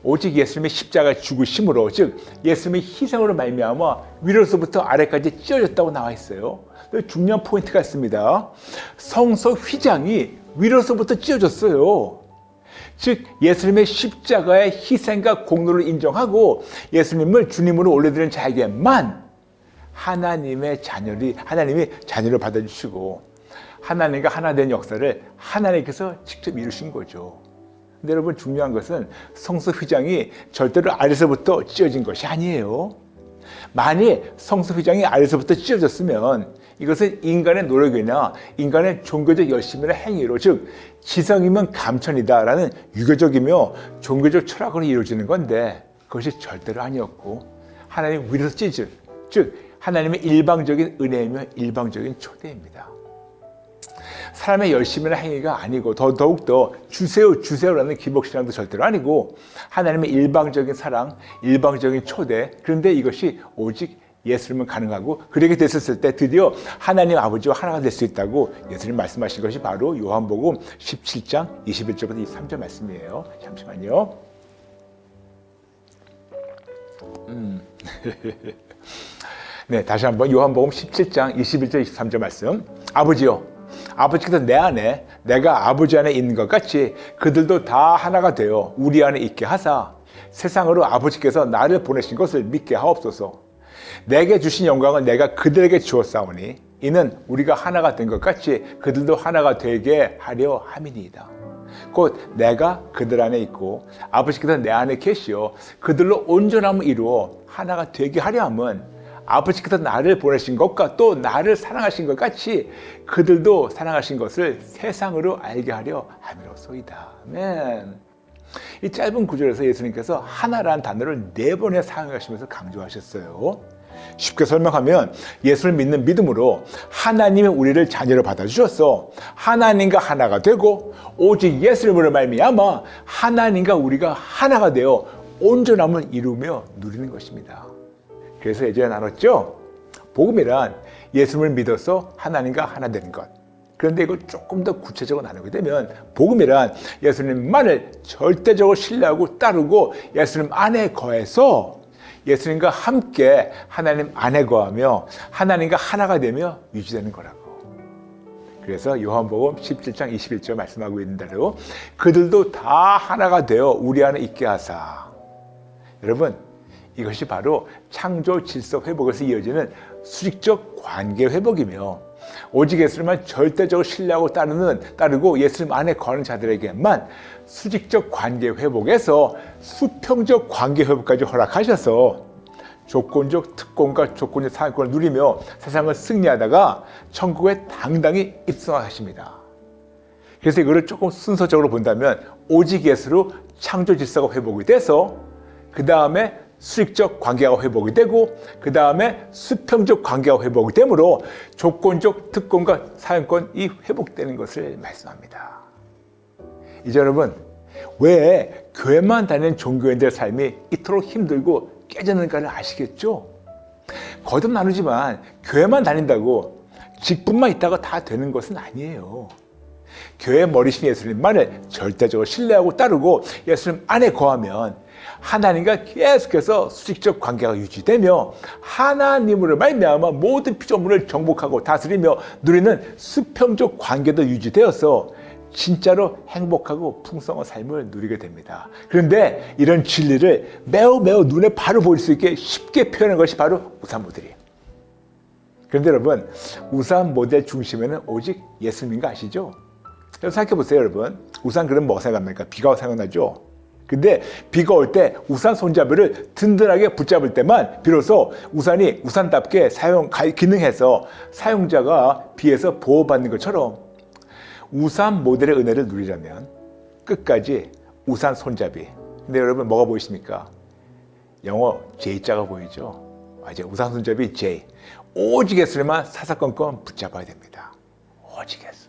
오직 예수님의 십자가 죽으심으로, 즉 예수님의 희생으로 말미암아 위로서부터 아래까지 찢어졌다고 나와 있어요. 중요한 포인트가 있습니다. 성소 휘장이 위로서부터 찢어졌어요. 즉 예수님의 십자가의 희생과 공로를 인정하고 예수님을 주님으로 올려드리는 자에게만 하나님이 자녀를 받아주시고 하나님과 하나 된 역사를 하나님께서 직접 이루신 거죠. 근데 여러분, 중요한 것은 성소 휘장이 절대로 아래서부터 찢어진 것이 아니에요. 만일 성소 휘장이 아래서부터 찢어졌으면 이것은 인간의 노력이나 인간의 종교적 열심이나 행위로, 즉 지성이면 감천이다라는 유교적이며 종교적 철학으로 이루어지는 건데 그것이 절대로 아니었고 하나님 위로서 찢은, 즉 하나님의 일방적인 은혜이며 일방적인 초대입니다. 사람의 열심이나 행위가 아니고 더욱더 주세요라는 기복신앙도 절대로 아니고 하나님의 일방적인 사랑, 일방적인 초대. 그런데 이것이 오직 예수님은 가능하고 그렇게 됐었을 때 드디어 하나님 아버지와 하나가 될 수 있다고 예수님 말씀하신 것이 바로 요한복음 17장 21절부터 23절 말씀이에요. 잠시만요. 네, 다시 한번 요한복음 17장 21절 23절 말씀. 아버지요, 아버지께서 내 안에 내가 아버지 안에 있는 것 같이 그들도 다 하나가 되어 우리 안에 있게 하사 세상으로 아버지께서 나를 보내신 것을 믿게 하옵소서. 내게 주신 영광을 내가 그들에게 주었사오니 이는 우리가 하나가 된 것 같이 그들도 하나가 되게 하려 함이니이다. 곧 내가 그들 안에 있고 아버지께서 내 안에 계시어 그들로 온전함을 이루어 하나가 되게 하려 함은 아버지께서 나를 보내신 것과 또 나를 사랑하신 것 같이 그들도 사랑하신 것을 세상으로 알게 하려 함이로소이다. 아멘. 이 짧은 구절에서 예수님께서 하나라는 단어를 4번에 사용하시면서 강조하셨어요. 쉽게 설명하면 예수를 믿는 믿음으로 하나님이 우리를 자녀로 받아주셔서 하나님과 하나가 되고 오직 예수님으로 말미암아 하나님과 우리가 하나가 되어 온전함을 이루며 누리는 것입니다. 그래서 예전에 나눴죠. 복음이란 예수님을 믿어서 하나님과 하나 되는 것. 그런데 이걸 조금 더 구체적으로 나누게 되면 복음이란 예수님만을 절대적으로 신뢰하고 따르고 예수님 안에 거해서 예수님과 함께 하나님 안에 거하며 하나님과 하나가 되며 유지되는 거라고. 그래서 요한복음 17장 21절 말씀하고 있는 대로 그들도 다 하나가 되어 우리 안에 있게 하사. 여러분, 이것이 바로 창조 질서 회복에서 이어지는 수직적 관계 회복이며 오직 예수님만 절대적으로 신뢰하고 따르고 예수님 안에 거하는 자들에게만 수직적 관계 회복에서 수평적 관계 회복까지 허락하셔서 조건적 특권과 조건적 사용권을 누리며 세상을 승리하다가 천국에 당당히 입성하십니다. 그래서 이거를 조금 순서적으로 본다면 오직 예수로 창조 질서가 회복이 돼서 그 다음에 수직적 관계가 회복이 되고 그 다음에 수평적 관계가 회복이 되므로 조건적 특권과 사용권이 회복되는 것을 말씀합니다. 이제 여러분, 왜 교회만 다니는 종교인들의 삶이 이토록 힘들고 깨졌는가를 아시겠죠? 거듭 나누지만 교회만 다닌다고 직분만 있다가 다 되는 것은 아니에요. 교회 머리신 예수님만을 절대적으로 신뢰하고 따르고 예수님 안에 거하면 하나님과 계속해서 수직적 관계가 유지되며 하나님으로 말미암아 모든 피조물을 정복하고 다스리며 누리는 수평적 관계도 유지되어서 진짜로 행복하고 풍성한 삶을 누리게 됩니다. 그런데 이런 진리를 매우 눈에 바로 보일 수 있게 쉽게 표현한 것이 바로 우산 모델이에요. 그런데 여러분, 우산 모델 중심에는 오직 예수님인 거 아시죠? 생각해 보세요, 여러분. 우산 그럼 뭐가 생각납니까? 비가 생각나죠? 근데 비가 올 때 우산 손잡이를 든든하게 붙잡을 때만 비로소 우산이 우산답게 기능해서 사용자가 비에서 보호받는 것처럼 우산 모델의 은혜를 누리려면 끝까지 우산 손잡이. 근데 여러분 뭐가 보이십니까? 영어 J자가 보이죠? 맞아요. 우산 손잡이 J. 오직 예수님만 사사건건 붙잡아야 됩니다. 오직 예수.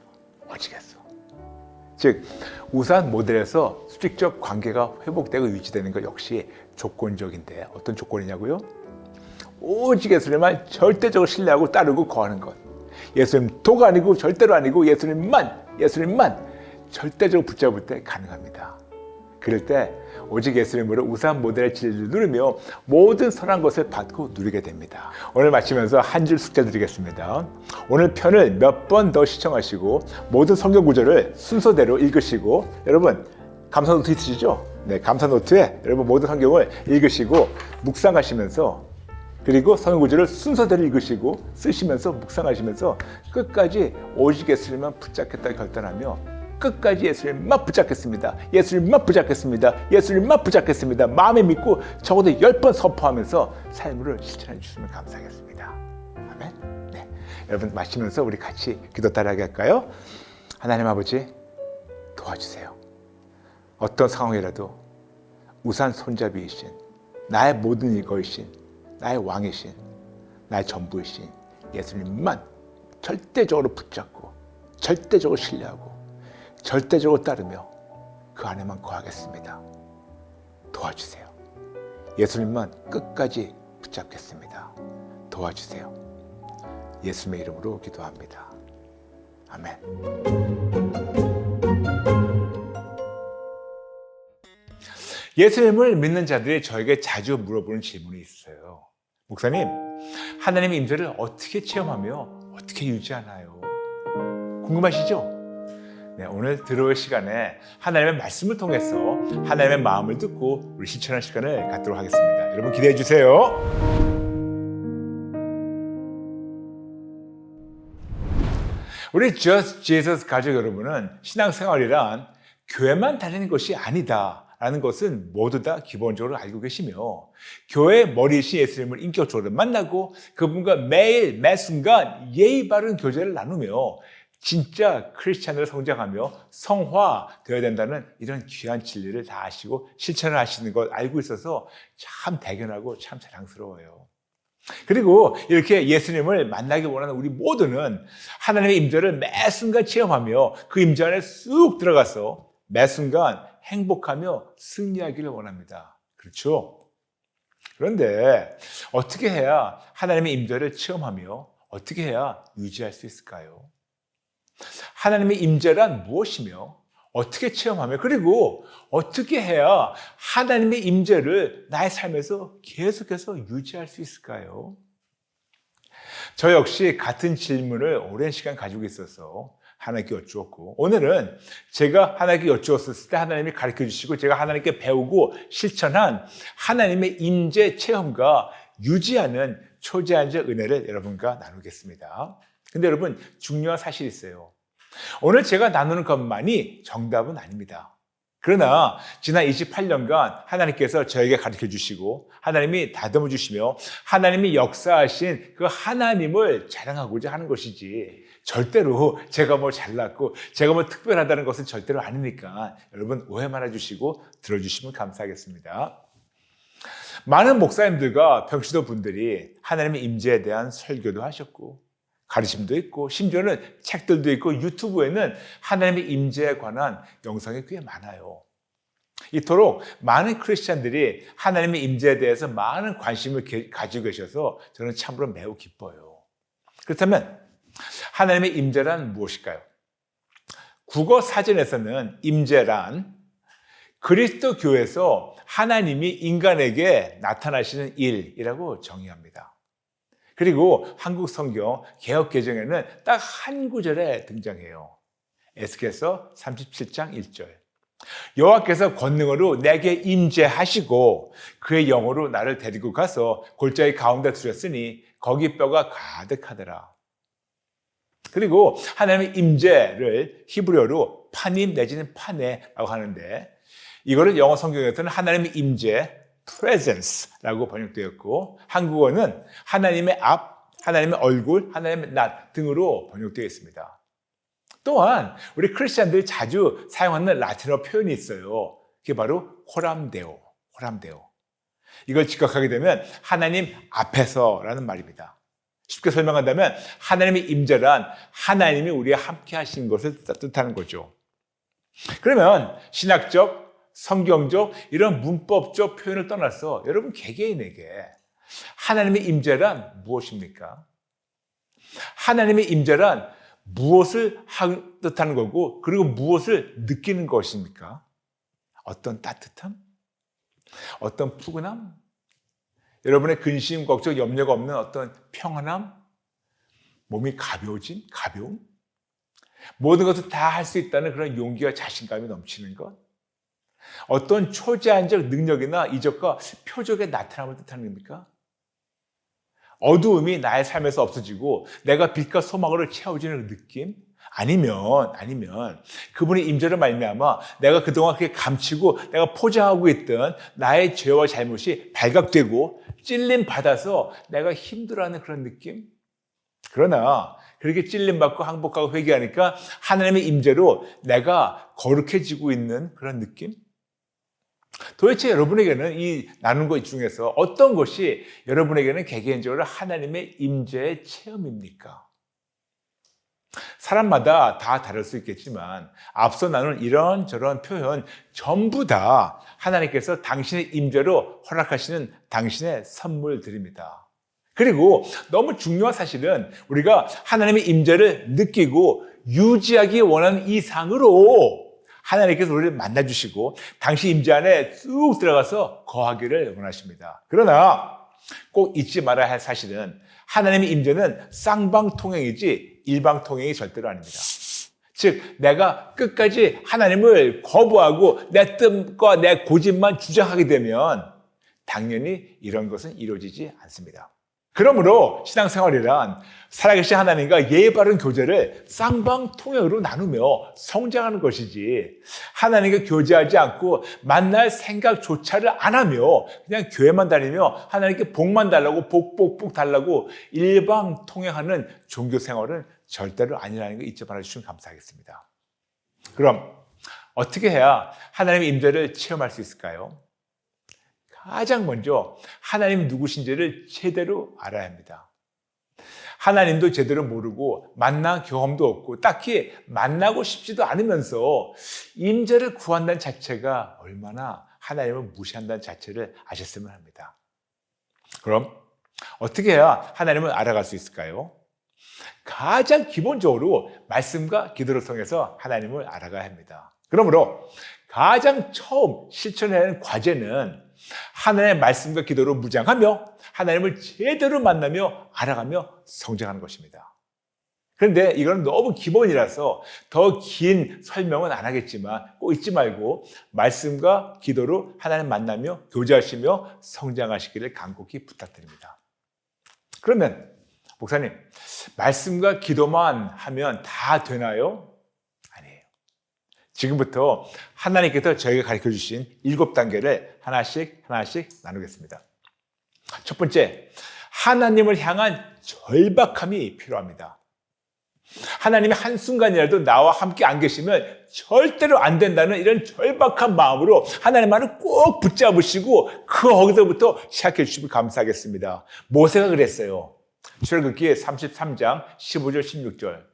즉 우산 모델에서 수직적 관계가 회복되고 유지되는 것 역시 조건적인데 어떤 조건이냐고요? 오직 예수님만 절대적으로 신뢰하고 따르고 거하는 것. 예수님 도가 아니고 절대로 아니고 예수님만 절대적으로 붙잡을 때 가능합니다. 그럴 때 오직 예수님으로 우산 모델의 진리를 누리며 모든 선한 것을 받고 누리게 됩니다. 오늘 마치면서 한 줄 숙제 드리겠습니다. 오늘 편을 몇 번 더 시청하시고 모든 성경 구절을 순서대로 읽으시고, 여러분 감사 노트 있으시죠? 네, 감사 노트에 여러분 모든 성경을 읽으시고 묵상하시면서, 그리고 성경 구절을 순서대로 읽으시고 쓰시면서 묵상하시면서 끝까지 오직 예수님만 붙잡겠다 결단하며 끝까지 예수님만 붙잡겠습니다. 예수님만 붙잡겠습니다. 예수님만 붙잡겠습니다. 마음에 믿고 적어도 10번 선포하면서 삶을 실천해 주시면 감사하겠습니다. 아멘. 네. 여러분 마시면서 우리 같이 기도 따라하게 할까요? 하나님 아버지 도와주세요. 어떤 상황이라도 우산 손잡이이신 나의 모든 이거이신 나의 왕이신 나의 전부이신 예수님만 절대적으로 붙잡고 절대적으로 신뢰하고 절대적으로 따르며 그 안에만 거하겠습니다. 도와주세요. 예수님만 끝까지 붙잡겠습니다. 도와주세요. 예수님의 이름으로 기도합니다. 아멘. 예수님을 믿는 자들이 저에게 자주 물어보는 질문이 있어요. 목사님, 하나님의 임재를 어떻게 체험하며 어떻게 유지하나요? 궁금하시죠? 네, 오늘 들어올 시간에 하나님의 말씀을 통해서 하나님의 마음을 듣고 우리 실천할 시간을 갖도록 하겠습니다. 여러분 기대해 주세요. 우리 Just Jesus 가족 여러분은 신앙생활이란 교회만 다니는 것이 아니다 라는 것은 모두 다 기본적으로 알고 계시며, 교회의 머리이신 예수님을 인격적으로 만나고 그분과 매일 매 순간 예의 바른 교제를 나누며 진짜 크리스찬으로 성장하며 성화되어야 된다는 이런 귀한 진리를 다 아시고 실천을 하시는 걸 알고 있어서 참 대견하고 참 자랑스러워요. 그리고 이렇게 예수님을 만나기 원하는 우리 모두는 하나님의 임재를 매 순간 체험하며 그 임재 안에 쑥 들어가서 매 순간 행복하며 승리하기를 원합니다. 그렇죠? 그런데 어떻게 해야 하나님의 임재를 체험하며 어떻게 해야 유지할 수 있을까요? 하나님의 임재란 무엇이며 어떻게 체험하며 그리고 어떻게 해야 하나님의 임재를 나의 삶에서 계속해서 유지할 수 있을까요? 저 역시 같은 질문을 오랜 시간 가지고 있어서 하나님께 여쭈었고, 오늘은 제가 하나님께 여쭈었을 때 하나님이 가르쳐 주시고 제가 하나님께 배우고 실천한 하나님의 임재 체험과 유지하는 초제한적 은혜를 여러분과 나누겠습니다. 근데 여러분 중요한 사실이 있어요. 오늘 제가 나누는 것만이 정답은 아닙니다. 그러나 지난 28년간 하나님께서 저에게 가르쳐 주시고 하나님이 다듬어 주시며 하나님이 역사하신 그 하나님을 자랑하고자 하는 것이지, 절대로 제가 뭐 잘났고 제가 뭐 특별하다는 것은 절대로 아니니까 여러분 오해 말아 주시고 들어주시면 감사하겠습니다. 많은 목사님들과 병시도 분들이 하나님의 임재에 대한 설교도 하셨고 가르침도 있고 심지어는 책들도 있고 유튜브에는 하나님의 임재에 관한 영상이 꽤 많아요. 이토록 많은 크리스찬들이 하나님의 임재에 대해서 많은 관심을 가지고 계셔서 저는 참으로 매우 기뻐요. 그렇다면 하나님의 임재란 무엇일까요? 국어 사전에서는 임재란 그리스도 교회에서 하나님이 인간에게 나타나시는 일이라고 정의합니다. 그리고 한국 성경 개역 개정에는 딱 한 구절에 등장해요. 에스겔서 37장 1절. 여호와께서 권능으로 내게 임재하시고 그의 영으로 나를 데리고 가서 골짜기 가운데 두셨으니 거기 뼈가 가득하더라. 그리고 하나님의 임재를 히브리어로 파님 내지는 파네라고 하는데 이거를 영어 성경에서는 하나님의 임재, presence라고 번역되었고 한국어는 하나님의 앞, 하나님의 얼굴, 하나님의 낯 등으로 번역되어 있습니다. 또한 우리 크리스찬들이 자주 사용하는 라틴어 표현이 있어요. 그게 바로 호람데오, 호람데오. 이걸 직역하게 되면 하나님 앞에서라는 말입니다. 쉽게 설명한다면 하나님의 임재란 하나님이 우리와 함께 하신 것을 뜻하는 거죠. 그러면 신학적, 성경적 이런 문법적 표현을 떠나서 여러분 개개인에게 하나님의 임재란 무엇입니까? 하나님의 임재란 무엇을 뜻하는 거고 그리고 무엇을 느끼는 것입니까? 어떤 따뜻함? 어떤 푸근함? 여러분의 근심, 걱정, 염려가 없는 어떤 평안함? 몸이 가벼워진 가벼움? 모든 것을 다 할 수 있다는 그런 용기와 자신감이 넘치는 것? 어떤 초제한적 능력이나 이적과 표적의 나타남을 뜻하는 겁니까? 어두움이 나의 삶에서 없어지고 내가 빛과 소망으로 채워지는 느낌? 아니면 그분의 임재로 말미암아 내가 그동안 그렇게 감추고 내가 포장하고 있던 나의 죄와 잘못이 발각되고 찔림 받아서 내가 힘들어하는 그런 느낌? 그러나 그렇게 찔림받고 항복하고 회개하니까 하나님의 임재로 내가 거룩해지고 있는 그런 느낌? 도대체 여러분에게는 이 나눈 것 중에서 어떤 것이 여러분에게는 개개인적으로 하나님의 임재의 체험입니까? 사람마다 다 다를 수 있겠지만 앞서 나눈 이런저런 표현 전부 다 하나님께서 당신의 임재로 허락하시는 당신의 선물들입니다. 그리고 너무 중요한 사실은 우리가 하나님의 임재를 느끼고 유지하기 원하는 이상으로 하나님께서 우리를 만나주시고 당신 임재 안에 쑥 들어가서 거하기를 원하십니다. 그러나 꼭 잊지 말아야 할 사실은 하나님의 임재는 쌍방통행이지 일방통행이 절대로 아닙니다. 즉 내가 끝까지 하나님을 거부하고 내 뜻과 내 고집만 주장하게 되면 당연히 이런 것은 이루어지지 않습니다. 그러므로 신앙생활이란 살아계신 하나님과 예의 바른 교제를 쌍방통행으로 나누며 성장하는 것이지 하나님과 교제하지 않고 만날 생각조차를 안 하며 그냥 교회만 다니며 하나님께 복만 달라고 복 달라고 일방통행하는 종교생활은 절대로 아니라는 거 잊지 말아주시면 감사하겠습니다. 그럼 어떻게 해야 하나님의 임재를 체험할 수 있을까요? 가장 먼저 하나님 누구신지를 제대로 알아야 합니다. 하나님도 제대로 모르고 만난 경험도 없고 딱히 만나고 싶지도 않으면서 임재를 구한다는 자체가 얼마나 하나님을 무시한다는 자체를 아셨으면 합니다. 그럼 어떻게 해야 하나님을 알아갈 수 있을까요? 가장 기본적으로 말씀과 기도를 통해서 하나님을 알아가야 합니다. 그러므로 가장 처음 실천해야 하는 과제는 하나님의 말씀과 기도로 무장하며 하나님을 제대로 만나며 알아가며 성장하는 것입니다. 그런데 이건 너무 기본이라서 더 긴 설명은 안 하겠지만 꼭 잊지 말고 말씀과 기도로 하나님 만나며 교제하시며 성장하시기를 간곡히 부탁드립니다. 그러면 목사님, 말씀과 기도만 하면 다 되나요? 아니에요. 지금부터 하나님께서 저희가 가르쳐 주신 7단계를 하나씩 나누겠습니다. 첫 번째, 하나님을 향한 절박함이 필요합니다. 하나님이 한순간이라도 나와 함께 안 계시면 절대로 안 된다는 이런 절박한 마음으로 하나님만을 꼭 붙잡으시고 거기서부터 시작해 주시면 감사하겠습니다. 모세가 그랬어요. 출애굽기 33장 15절 16절.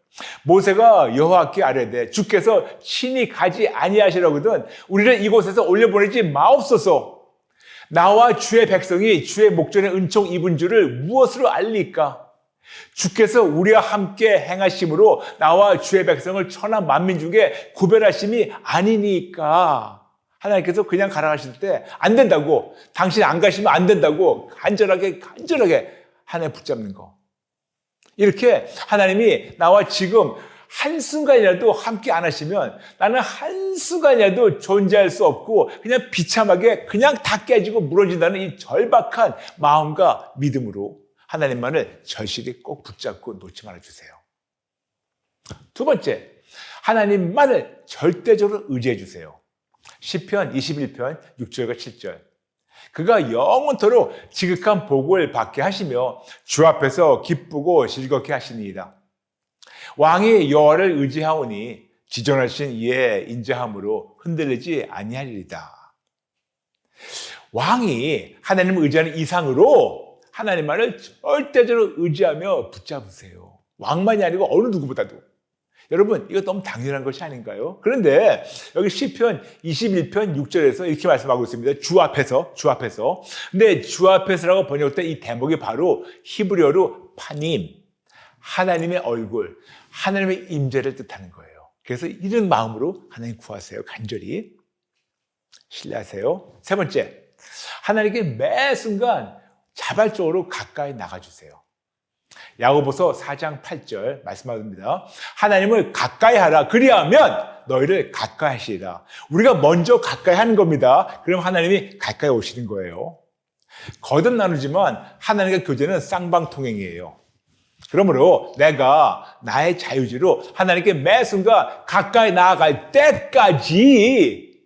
모세가 여호와께 아뢰되 주께서 친히 가지 아니하시려거든 우리를 이곳에서 올려보내지 마옵소서. 나와 주의 백성이 주의 목전에 은총 입은 줄을 무엇으로 알리까? 주께서 우리와 함께 행하심으로 나와 주의 백성을 천하 만민 중에 구별하심이 아니니까. 하나님께서 그냥 가라 하실 때 안 된다고, 당신이 안 가시면 안 된다고 간절하게 하나님 붙잡는 거. 이렇게 하나님이 나와 지금 한순간이라도 함께 안 하시면 나는 한순간이라도 존재할 수 없고 그냥 비참하게 그냥 다 깨지고 무너진다는 이 절박한 마음과 믿음으로 하나님만을 절실히 꼭 붙잡고 놓지 말아주세요. 두 번째, 하나님만을 절대적으로 의지해 주세요. 시편 21편 6절과 7절. 그가 영원토록 지극한 복을 받게 하시며 주 앞에서 기쁘고 즐겁게 하시니이다. 왕이 여호와를 의지하오니 지존하신 이의 인자함으로 흔들리지 아니하리이다. 왕이 하나님을 의지하는 이상으로 하나님만을 절대적으로 의지하며 붙잡으세요. 왕만이 아니고 어느 누구보다도. 여러분, 이거 너무 당연한 것이 아닌가요? 그런데 여기 시편 21편 6절에서 이렇게 말씀하고 있습니다. 주 앞에서. 근데 주 앞에서라고 번역할 때 이 대목이 바로 히브리어로 파님, 하나님의 얼굴, 하나님의 임재를 뜻하는 거예요. 그래서 이런 마음으로 하나님 구하세요. 간절히. 신뢰하세요. 세 번째, 하나님께 매 순간 자발적으로 가까이 나가주세요. 야고보서 4장 8절 말씀합니다. 하나님을 가까이 하라. 그리하면 너희를 가까이 하시리라. 우리가 먼저 가까이 하는 겁니다. 그럼 하나님이 가까이 오시는 거예요. 거듭 나누지만 하나님과 교제는 쌍방통행이에요. 그러므로 내가 나의 자유지로 하나님께 매 순간 가까이 나아갈 때까지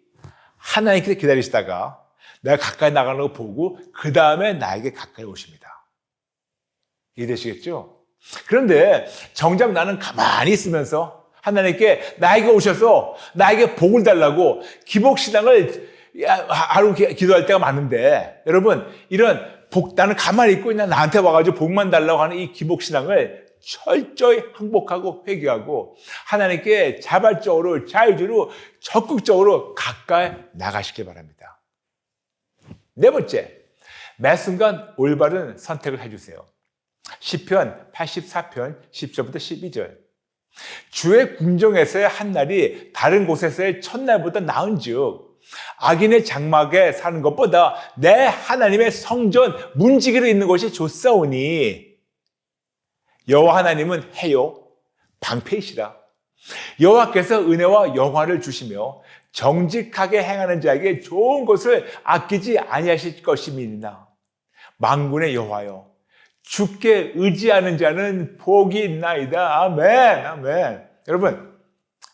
하나님께서 기다리시다가 내가 가까이 나가는 거 보고 그 다음에 나에게 가까이 오십니다. 이해되시겠죠? 그런데 정작 나는 가만히 있으면서 하나님께 나에게 오셔서 나에게 복을 달라고 기복신앙을 하루 기도할 때가 많은데 여러분 이런 복 나는 가만히 있고 그냥 나한테 와가지고 복만 달라고 하는 이 기복신앙을 철저히 항복하고 회개하고 하나님께 자발적으로 자유주로 적극적으로 가까이 나가시기 바랍니다. 네 번째, 매 순간 올바른 선택을 해주세요. 시편 84편 10절부터 12절. 주의 궁정에서의 한 날이 다른 곳에서의 첫날보다 나은즉 악인의 장막에 사는 것보다 내 하나님의 성전 문지기로 있는 것이 좋사오니 여호와 하나님은 해요 방패이시라. 여호와께서 은혜와 영화를 주시며 정직하게 행하는 자에게 좋은 것을 아끼지 아니하실 것임이니라. 만군의 여호와여 주께 의지하는 자는 복이 있나이다. 아멘, 아멘. 여러분,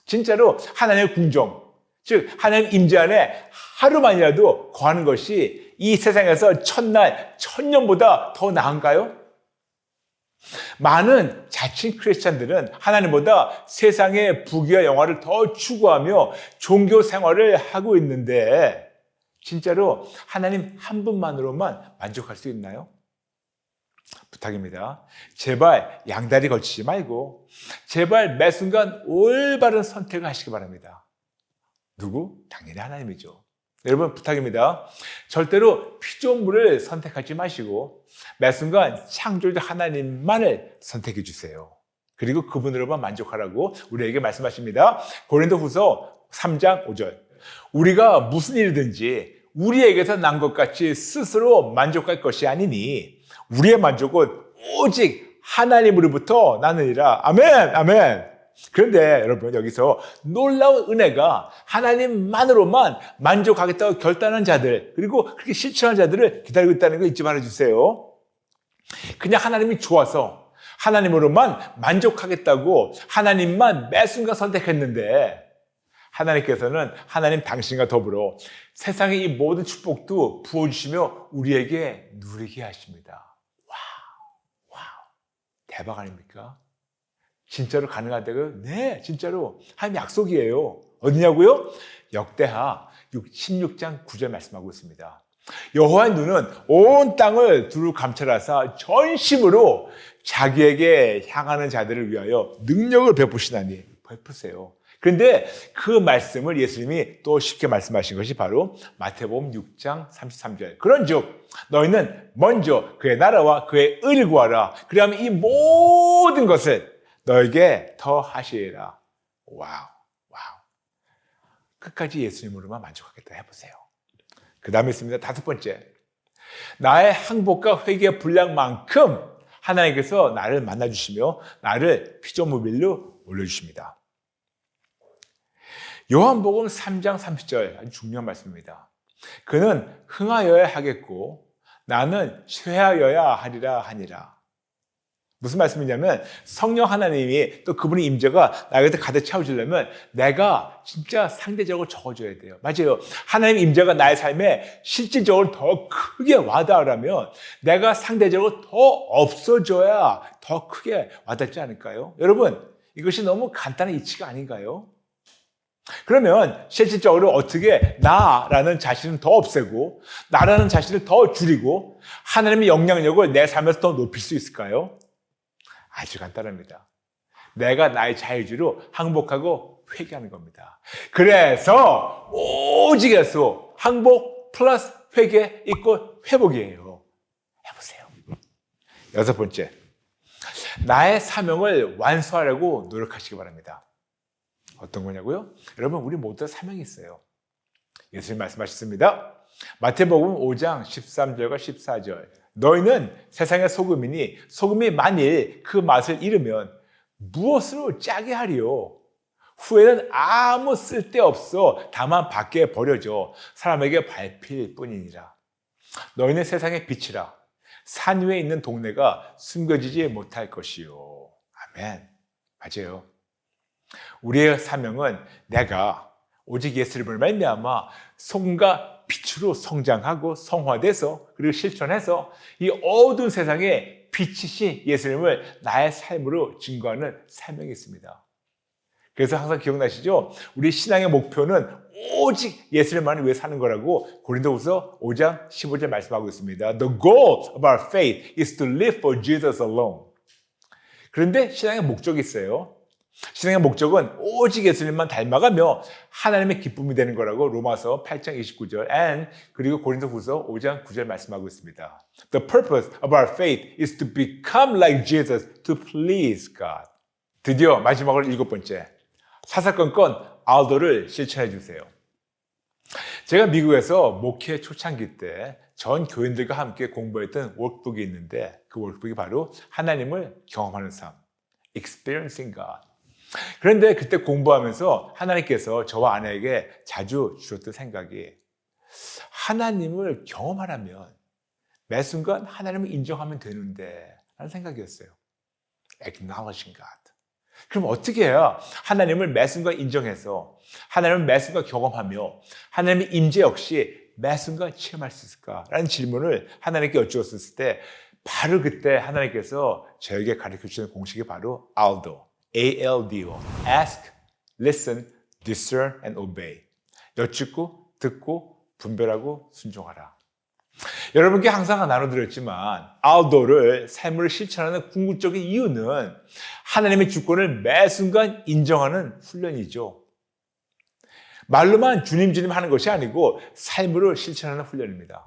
진짜로 하나님의 궁정, 즉 하나님 임재 안에 하루만이라도 거하는 것이 이 세상에서 천날, 천년보다 더 나은가요? 많은 자칭 크리스찬들은 하나님보다 세상의 부귀와 영화를 더 추구하며 종교 생활을 하고 있는데 진짜로 하나님 한 분만으로만 만족할 수 있나요? 부탁입니다. 제발 양다리 걸치지 말고 제발 매 순간 올바른 선택을 하시기 바랍니다. 누구? 당연히 하나님이죠. 여러분 부탁입니다. 절대로 피조물을 선택하지 마시고 매 순간 창조주 하나님만을 선택해 주세요. 그리고 그분으로만 만족하라고 우리에게 말씀하십니다. 고린도후서 3장 5절. 우리가 무슨 일이든지 우리에게서 난 것 같이 스스로 만족할 것이 아니니 우리의 만족은 오직 하나님으로부터 나느니라. 아멘, 아멘. 그런데 여러분 여기서 놀라운 은혜가 하나님만으로만 만족하겠다고 결단한 자들 그리고 그렇게 실천한 자들을 기다리고 있다는 거 잊지 말아주세요. 그냥 하나님이 좋아서 하나님으로만 만족하겠다고 하나님만 매 순간 선택했는데 하나님께서는 하나님 당신과 더불어 세상의 이 모든 축복도 부어주시며 우리에게 누리게 하십니다. 와우, 대박 아닙니까? 진짜로 가능하다고요? 네, 진짜로 하나님 약속이에요. 어디냐고요? 역대하 16장 9절 말씀하고 있습니다. 여호와의 눈은 온 땅을 두루 감찰하사 전심으로 자기에게 향하는 자들을 위하여 능력을 베푸시나니. 베푸세요. 그런데 그 말씀을 예수님이 또 쉽게 말씀하신 것이 바로 마태복음 6장 33절. 그런즉 너희는 먼저 그의 나라와 그의 의를 구하라. 그리하면 이 모든 것을 너에게 더 하시리라. 와우. 끝까지 예수님으로만 만족하겠다 해보세요. 그 다음에 있습니다. 5번째. 나의 항복과 회개의 분량만큼 하나님께서 나를 만나주시며 나를 피조물로 올려주십니다. 요한복음 3장 30절 아주 중요한 말씀입니다. 그는 흥하여야 하겠고 나는 쇠하여야 하리라 하니라. 무슨 말씀이냐면 성령 하나님이 또 그분의 임재가 나에게 가득 채워지려면 내가 진짜 상대적으로 적어줘야 돼요. 맞아요. 하나님의 임재가 나의 삶에 실질적으로 더 크게 와닿으려면 내가 상대적으로 더 없어져야 더 크게 와닿지 않을까요? 여러분, 이것이 너무 간단한 이치가 아닌가요? 그러면 실질적으로 어떻게 나라는 자신을 더 없애고 나라는 자신을 더 줄이고 하나님의 영향력을 내 삶에서 더 높일 수 있을까요? 아주 간단합니다. 내가 나의 자유주의로 항복하고 회개하는 겁니다. 그래서 오직 예수, 항복 플러스 회개 있고 회복이에요. 해보세요. 6번째, 나의 사명을 완수하려고 노력하시기 바랍니다. 어떤 거냐고요? 여러분, 우리 모두 다 사명이 있어요. 예수님 말씀하셨습니다. 마태복음 5장 13절과 14절. 너희는 세상의 소금이니 소금이 만일 그 맛을 잃으면 무엇으로 짜게 하리요? 후에는 아무 쓸데없어 다만 밖에 버려져 사람에게 밟힐 뿐이니라. 너희는 세상의 빛이라. 산 위에 있는 동네가 숨겨지지 못할 것이요. 아멘. 맞아요. 우리의 사명은 내가 오직 예수님을 말미암아 소금과 빛으로 성장하고 성화돼서 그리고 실천해서 이 어두운 세상에 빛이신 예수님을 나의 삶으로 증거하는 사명이 있습니다. 그래서 항상 기억나시죠? 우리 신앙의 목표는 오직 예수님만을 위해 사는 거라고 고린도후서 5장 15절 말씀하고 있습니다. The goal of our faith is to live for Jesus alone. 그런데 신앙의 목적이 있어요. 신앙의 목적은 오직 예수님만 닮아가며 하나님의 기쁨이 되는 거라고 로마서 8장 29절 그리고 고린도후서 5장 9절 말씀하고 있습니다. The purpose of our faith is to become like Jesus to please God. 드디어 마지막으로 7번째. 사사건건 알도를 실천해 주세요. 제가 미국에서 목회 초창기 때 전 교인들과 함께 공부했던 워크북이 있는데 그 워크북이 바로 하나님을 경험하는 삶, Experiencing God. 그런데 그때 공부하면서 하나님께서 저와 아내에게 자주 주셨던 생각이 하나님을 경험하려면 매 순간 하나님을 인정하면 되는데 라는 생각이었어요. Acknowledging God. 그럼 어떻게 해야 하나님을 매 순간 인정해서 하나님을 매 순간 경험하며 하나님의 임재 역시 매 순간 체험할 수 있을까라는 질문을 하나님께 여쭈었을 때 바로 그때 하나님께서 저에게 가르쳐 주시는 공식이 바로 ALDO. ALDO. Ask, Listen, Discern, and Obey. 여쭙고, 듣고, 분별하고, 순종하라. 여러분께 항상 나눠드렸지만 ALDO를 삶으로 실천하는 궁극적인 이유는 하나님의 주권을 매 순간 인정하는 훈련이죠. 말로만 주님 주님 하는 것이 아니고 삶으로 실천하는 훈련입니다.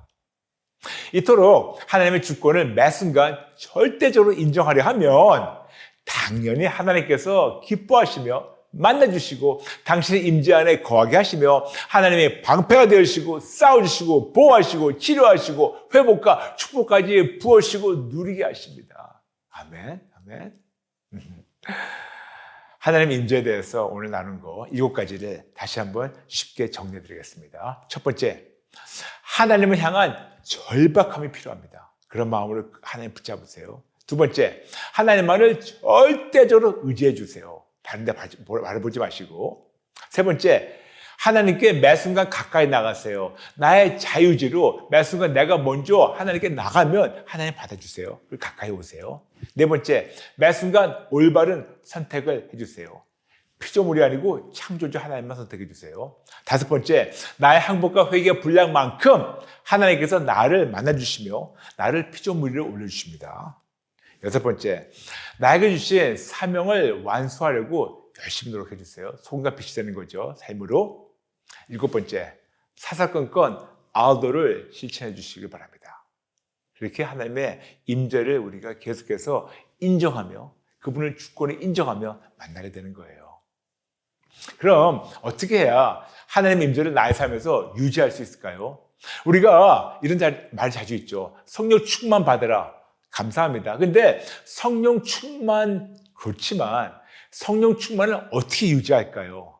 이토록 하나님의 주권을 매 순간 절대적으로 인정하려 하면 당연히 하나님께서 기뻐하시며 만나주시고 당신의 임재 안에 거하게 하시며 하나님의 방패가 되어주시고 싸워주시고 보호하시고 치료하시고 회복과 축복까지 부어주시고 누리게 하십니다. 아멘. 아멘. 하나님의 임재에 대해서 오늘 나눈 거 7가지를 다시 한번 쉽게 정리해 드리겠습니다. 첫 번째, 하나님을 향한 절박함이 필요합니다. 그런 마음으로 하나님 붙잡으세요. 두 번째, 하나님만을 절대적으로 의지해 주세요. 다른 데 말해보지 마시고. 세 번째, 하나님께 매 순간 가까이 나가세요. 나의 자유지로 매 순간 내가 먼저 하나님께 나가면 하나님 받아주세요. 그리고 가까이 오세요. 네 번째, 매 순간 올바른 선택을 해주세요. 피조물이 아니고 창조주 하나님만 선택해 주세요. 다섯 번째, 나의 항복과 회개의 분량만큼 하나님께서 나를 만나주시며 나를 피조물 위로 올려주십니다. 여섯 번째, 나에게 주신 사명을 완수하려고 열심히 노력해 주세요. 소금과 빛이 되는 거죠, 삶으로. 일곱 번째, 사사건건 아우도를 실천해 주시길 바랍니다. 그렇게 하나님의 임재를 우리가 계속해서 인정하며 그분을 주권을 인정하며 만나게 되는 거예요. 그럼 어떻게 해야 하나님의 임재를 나의 삶에서 유지할 수 있을까요? 우리가 이런 말 자주 있죠. 성령 충만 받으라. 감사합니다. 근데 성령 충만 그렇지만 성령 충만을 어떻게 유지할까요?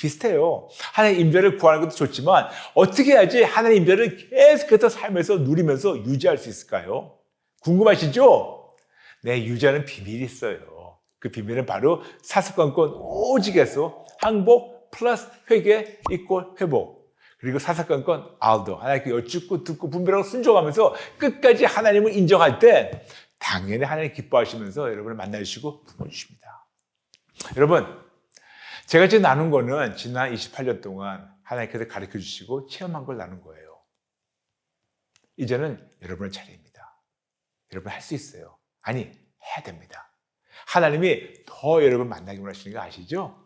비슷해요. 하나님 임재를 구하는 것도 좋지만 어떻게 해야지 하나님 임재를 계속해서 삶에서 누리면서 유지할 수 있을까요? 궁금하시죠? 네, 유지하는 비밀이 있어요. 그 비밀은 바로 사사건건 오직에서 항복 플러스 회개 이꼴 회복. 그리고 사사건건 아우도 하나님께 여쭙고 듣고 분별하고 순종하면서 끝까지 하나님을 인정할 때 당연히 하나님 기뻐하시면서 여러분을 만나주시고 품어주십니다. 여러분, 제가 지금 나눈 거는 지난 28년 동안 하나님께서 가르쳐 주시고 체험한 걸 나눈 거예요. 이제는 여러분의 차례입니다. 여러분 할 수 있어요. 아니, 해야 됩니다. 하나님이 더 여러분 만나기 원하시는 거 아시죠?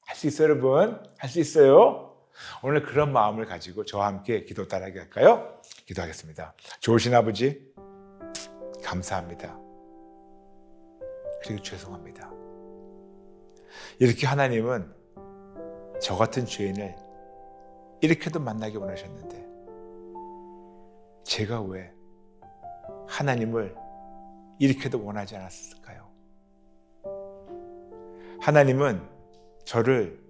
할 수 있어요, 여러분? 할 수 있어요? 오늘 그런 마음을 가지고 저와 함께 기도 따라하게 할까요? 기도하겠습니다. 좋으신 아버지, 감사합니다. 그리고 죄송합니다. 이렇게 하나님은 저 같은 죄인을 이렇게도 만나기 원하셨는데 제가 왜 하나님을 이렇게도 원하지 않았을까요? 하나님은 저를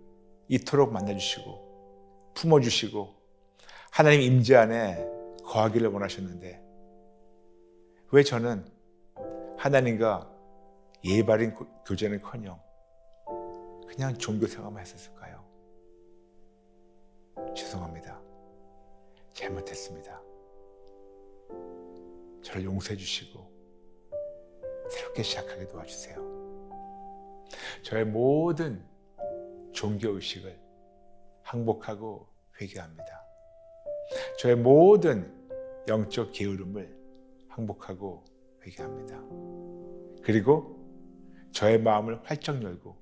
이토록 만나주시고 품어주시고 하나님 임재 안에 거하기를 원하셨는데 왜 저는 하나님과 예의 바른 교제는커녕 그냥 종교 생활만 했었을까요? 죄송합니다. 잘못했습니다. 저를 용서해 주시고 새롭게 시작하게 도와주세요. 저의 모든 종교의식을 항복하고 회개합니다. 저의 모든 영적 게으름을 항복하고 회개합니다. 그리고 저의 마음을 활짝 열고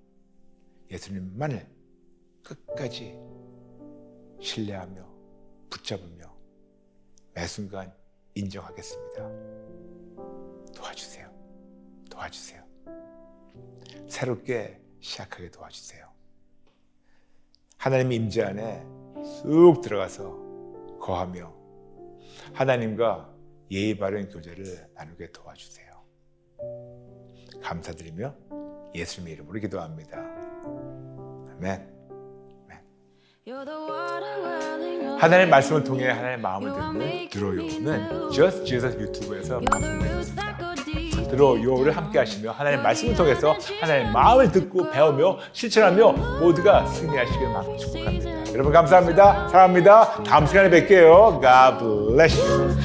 예수님만을 끝까지 신뢰하며 붙잡으며 매 순간 인정하겠습니다. 도와주세요. 도와주세요. 새롭게 시작하게 도와주세요. 하나님의 임재 안에 쑥 들어가서 거하며 하나님과 예의 바른 교제를 나누게 도와주세요. 감사드리며 예수님의 이름으로 기도합니다. 아멘. 하나님의 말씀을 통해 하나님의 마음을 듣는 들어요는 Just Jesus 유튜브에서 방송되었습니다. 들어요를 함께 하시며 하나님의 말씀을 통해서 하나님의 마음을 듣고 배우며 실천하며 모두가 승리하시길 마음으로 축복합니다. 여러분 감사합니다. 사랑합니다. 다음 시간에 뵐게요. God bless you.